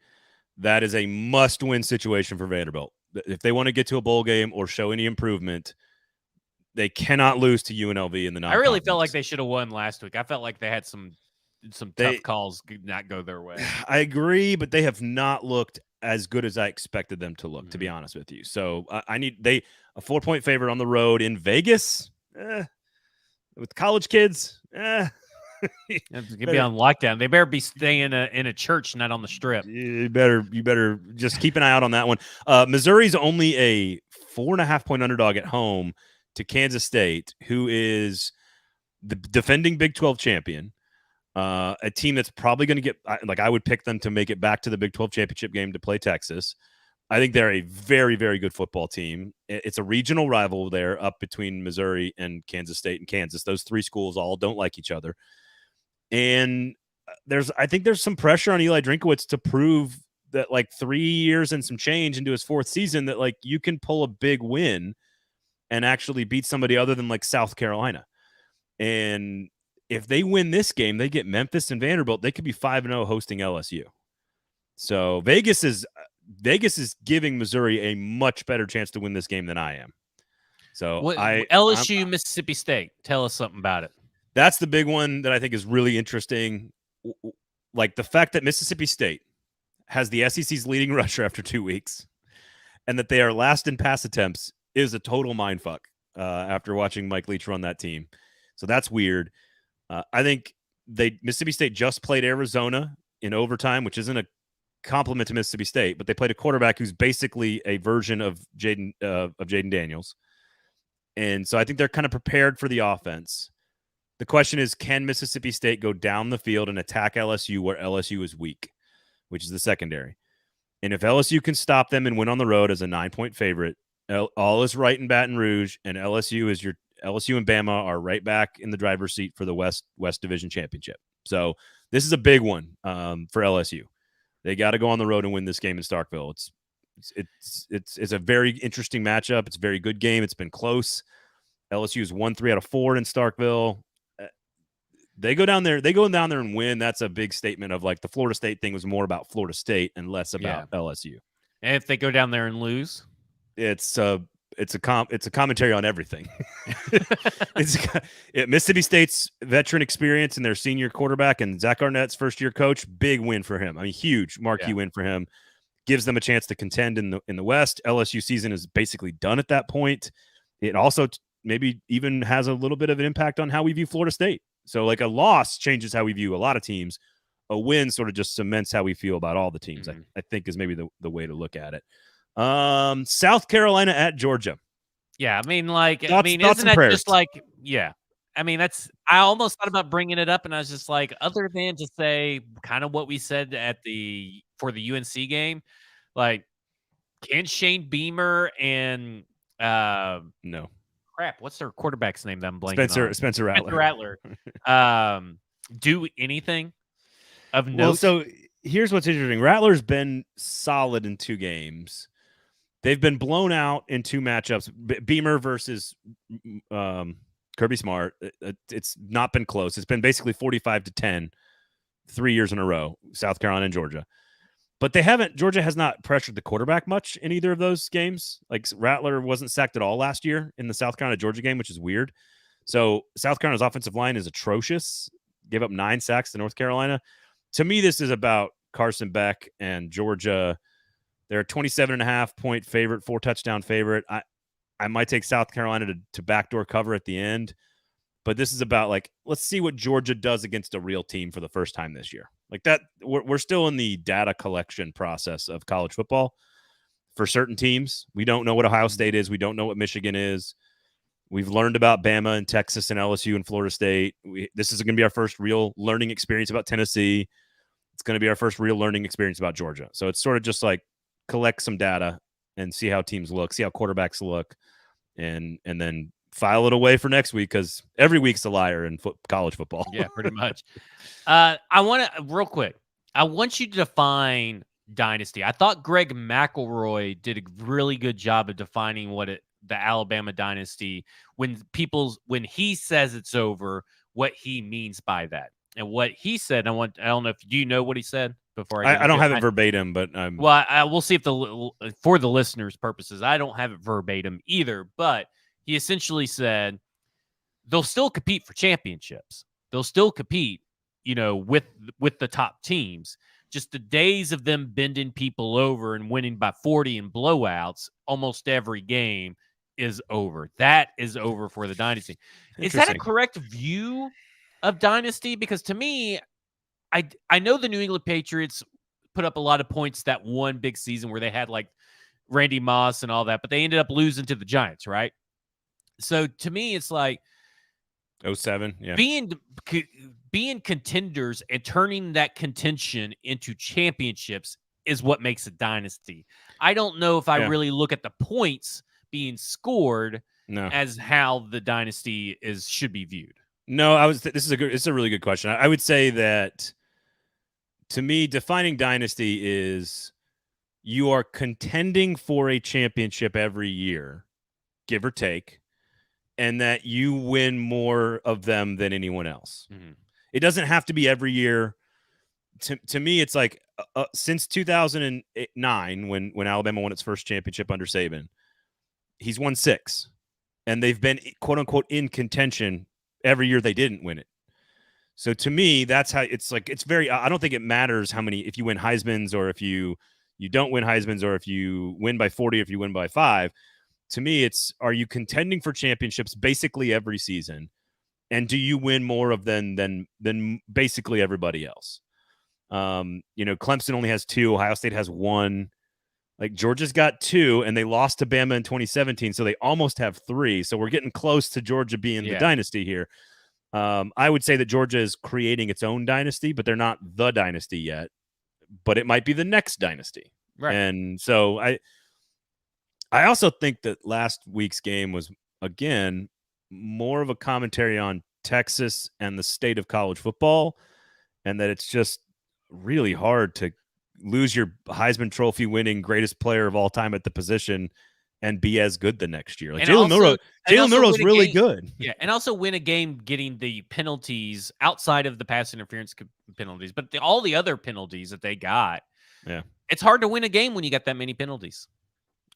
That is a must-win situation for Vanderbilt. If they want to get to a bowl game or show any improvement, they cannot lose to UNLV in the non-conference. I really felt like they should have won last week. I felt like they had some tough calls not go their way. I agree, but they have not looked as good as I expected them to look, to be honest with you. So a 4-point favorite on the road in Vegas. With college kids, It's gonna be on lockdown. They better be staying in a church, not on the strip. You better just keep an eye out on that one. Missouri's only a 4.5-point underdog at home to Kansas State, who is the defending Big 12 champion. A team that's probably going to get, I would pick them to make it back to the Big 12 championship game to play Texas. I think they're a very, very good football team. It's a regional rival there up between Missouri and Kansas State and Kansas. Those three schools all don't like each other. And I think there's some pressure on Eli Drinkowitz to prove that like 3 years and some change into his 4th season that like you can pull a big win and actually beat somebody other than like South Carolina. And if they win this game, they get Memphis and Vanderbilt. They could be 5-0 hosting LSU. So Vegas is giving Missouri a much better chance to win this game than I am. So LSU, Mississippi State. Tell us something about it. That's the big one that I think is really interesting. Like the fact that Mississippi State has the SEC's leading rusher after 2 weeks, and that they are last in pass attempts is a total mindfuck after watching Mike Leach run that team. So that's weird. I think Mississippi State just played Arizona in overtime, which isn't a compliment to Mississippi State, but they played a quarterback who's basically a version of Jaden Daniels. And so I think they're kind of prepared for the offense. The question is, can Mississippi State go down the field and attack LSU where LSU is weak, which is the secondary? And if LSU can stop them and win on the road as a 9-point favorite, all is right in Baton Rouge, and LSU and Bama are right back in the driver's seat for the West Division Championship. So this is a big one for LSU. They got to go on the road and win this game in Starkville. It's a very interesting matchup. It's a very good game. It's been close. LSU has won 3 out of 4 in Starkville. They go down there and win. That's a big statement of like the Florida State thing was more about Florida State and less about LSU. And if they go down there and lose, it's a commentary on everything. Mississippi State's veteran experience and their senior quarterback and Zach Arnett's first-year coach, big win for him. I mean, huge marquee win for him. Gives them a chance to contend in the West. LSU season is basically done at that point. It also maybe even has a little bit of an impact on how we view Florida State. So like a loss changes how we view a lot of teams. A win sort of just cements how we feel about all the teams, I think is maybe the way to look at it. South Carolina at Georgia. Yeah, I mean, isn't that just like, I mean, I almost thought about bringing it up, and I was just like, other than to say kind of what we said for the UNC game, like, can Shane Beamer and no. Crap, what's their quarterback's name that I'm blanking on? Spencer Rattler. Do anything of note? Well, so here's what's interesting. Rattler's been solid in 2 games. They've been blown out in 2 matchups. Beamer versus Kirby Smart. It's not been close. It's been basically 45-10 3 years in a row, South Carolina and Georgia. But Georgia has not pressured the quarterback much in either of those games. Like Rattler wasn't sacked at all last year in the South Carolina-Georgia game, which is weird. So South Carolina's offensive line is atrocious. Gave up 9 sacks to North Carolina. To me, this is about Carson Beck and Georgia. They're a 27.5-point favorite, 4-touchdown favorite. I might take South Carolina to backdoor cover at the end. But this is about, like, let's see what Georgia does against a real team for the first time this year. Like that, we're still in the data collection process of college football for certain teams. We don't know what Ohio State is. We don't know what Michigan is. We've learned about Bama and Texas and LSU and Florida State. This is going to be our first real learning experience about Tennessee. It's going to be our first real learning experience about Georgia. So it's sort of just like collect some data and see how teams look, see how quarterbacks look, and then file it away for next week because every week's a liar in college football. Yeah, pretty much. I want to, real quick, I want you to define dynasty. I thought Greg McElroy did a really good job of defining the Alabama dynasty when he says it's over, what he means by that. And what he said, I don't know if do you know what he said before I don't have it verbatim, but we'll see if for the listeners' purposes, I don't have it verbatim either, but he essentially said they'll still compete for championships. They'll still compete, with the top teams. Just the days of them bending people over and winning by 40 in blowouts almost every game is over. That is over for the dynasty. Is that a correct view of dynasty? Because to me, I know the New England Patriots put up a lot of points that one big season where they had like Randy Moss and all that, but they ended up losing to the Giants, right? So to me, it's like 07, yeah. Being contenders and turning that contention into championships is what makes a dynasty. I don't know if I really look at the points being scored as how the dynasty should be viewed. No, this is a really good question. I would say that to me, defining dynasty is you are contending for a championship every year, give or take, and that you win more of them than anyone else. Mm-hmm. It doesn't have to be every year. To me, it's like since 2009, when Alabama won its first championship under Saban, he's won 6, and they've been quote unquote in contention every year they didn't win it. So to me, that's how it's like. It's very. I don't think it matters how many, if you win Heisman's or if you don't win Heisman's, or if you win by 40, if you win by 5. To me, it's, are you contending for championships basically every season, and do you win more of them than basically everybody else? Clemson only has 2. Ohio State has 1. Like, Georgia's got 2, and they lost to Bama in 2017, so they almost have 3. So we're getting close to Georgia being the dynasty here. I would say that Georgia is creating its own dynasty, but they're not the dynasty yet. But it might be the next dynasty. Right. And so I also think that last week's game was, again, more of a commentary on Texas and the state of college football, and that it's just really hard to lose your Heisman Trophy winning greatest player of all time at the position and be as good the next year. Like, Jalen Milroe's really good. Yeah, and also win a game getting the penalties outside of the pass interference penalties, but all the other penalties that they got. Yeah, it's hard to win a game when you got that many penalties.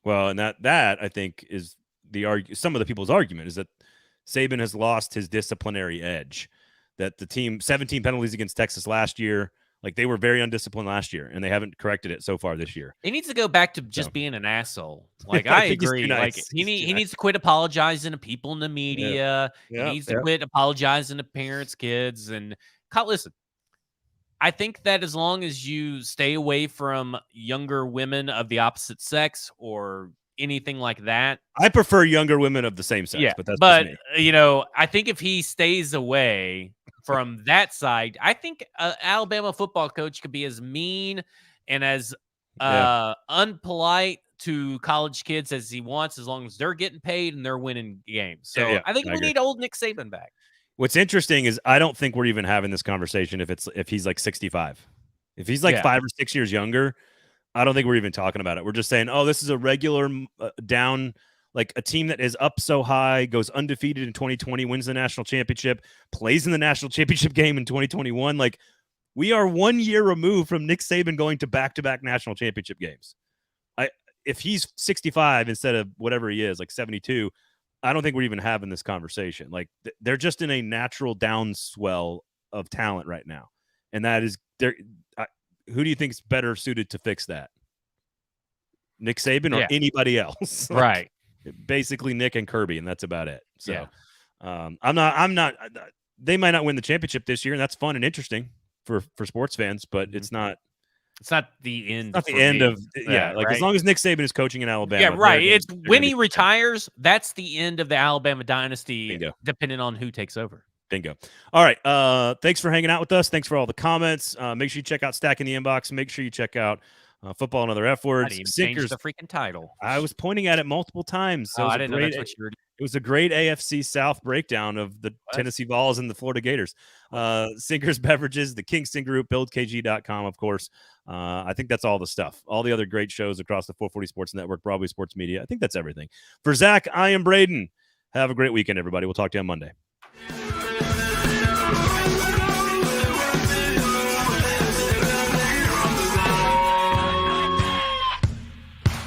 Well, and that I think is some of the people's argument is that Saban has lost his disciplinary edge. That the team 17 penalties against Texas last year. Like, they were very undisciplined last year, and they haven't corrected it so far this year. He needs to go back to just being an asshole. Like, I agree. Nice. Like, he needs to quit apologizing to people in the media. He needs to quit apologizing to parents, kids, and listen. I think that as long as you stay away from younger women of the opposite sex or anything like that. I prefer younger women of the same sex, but that's just me. I think if he stays away from that side, I think an Alabama football coach could be as mean and as unpolite to college kids as he wants, as long as they're getting paid and they're winning games. So I think we need old Nick Saban back. What's interesting is I don't think we're even having this conversation if he's like 65. If he's like 5 or 6 years younger, I don't think we're even talking about it. We're just saying, oh, this is a regular down, like a team that is up so high, goes undefeated in 2020, wins the national championship, plays in the national championship game in 2021. Like, we are 1 year removed from Nick Saban going to back-to-back national championship games. If he's 65 instead of whatever he is, like 72, I don't think we're even having this conversation. Like, they're just in a natural downswell of talent right now. And that is there. Who do you think is better suited to fix that? Nick Saban or anybody else? Right. Basically Nick and Kirby, and that's about it. So I'm not they might not win the championship this year, and that's fun and interesting for sports fans, but it's not the end. It's not the end of as long as Nick Saban is coaching in Alabama. Yeah, right. It's when he retires, that's the end of the Alabama dynasty. Bingo. Depending on who takes over. Bingo. All right. Thanks for hanging out with us. Thanks for all the comments. Make sure you check out Stack in the Inbox. Make sure you check out Football and Other F Words. Sinkers, the freaking title. I was pointing at it multiple times. So I didn't know that's what you were doing. It was a great AFC South breakdown of the Tennessee Vols and the Florida Gators. Sinkers Beverages, the Kingston Group, BuildKG.com, of course. I think that's all the stuff. All the other great shows across the 440 Sports Network, Broadway Sports Media. I think that's everything. For Zach, I am Braden. Have a great weekend, everybody. We'll talk to you on Monday.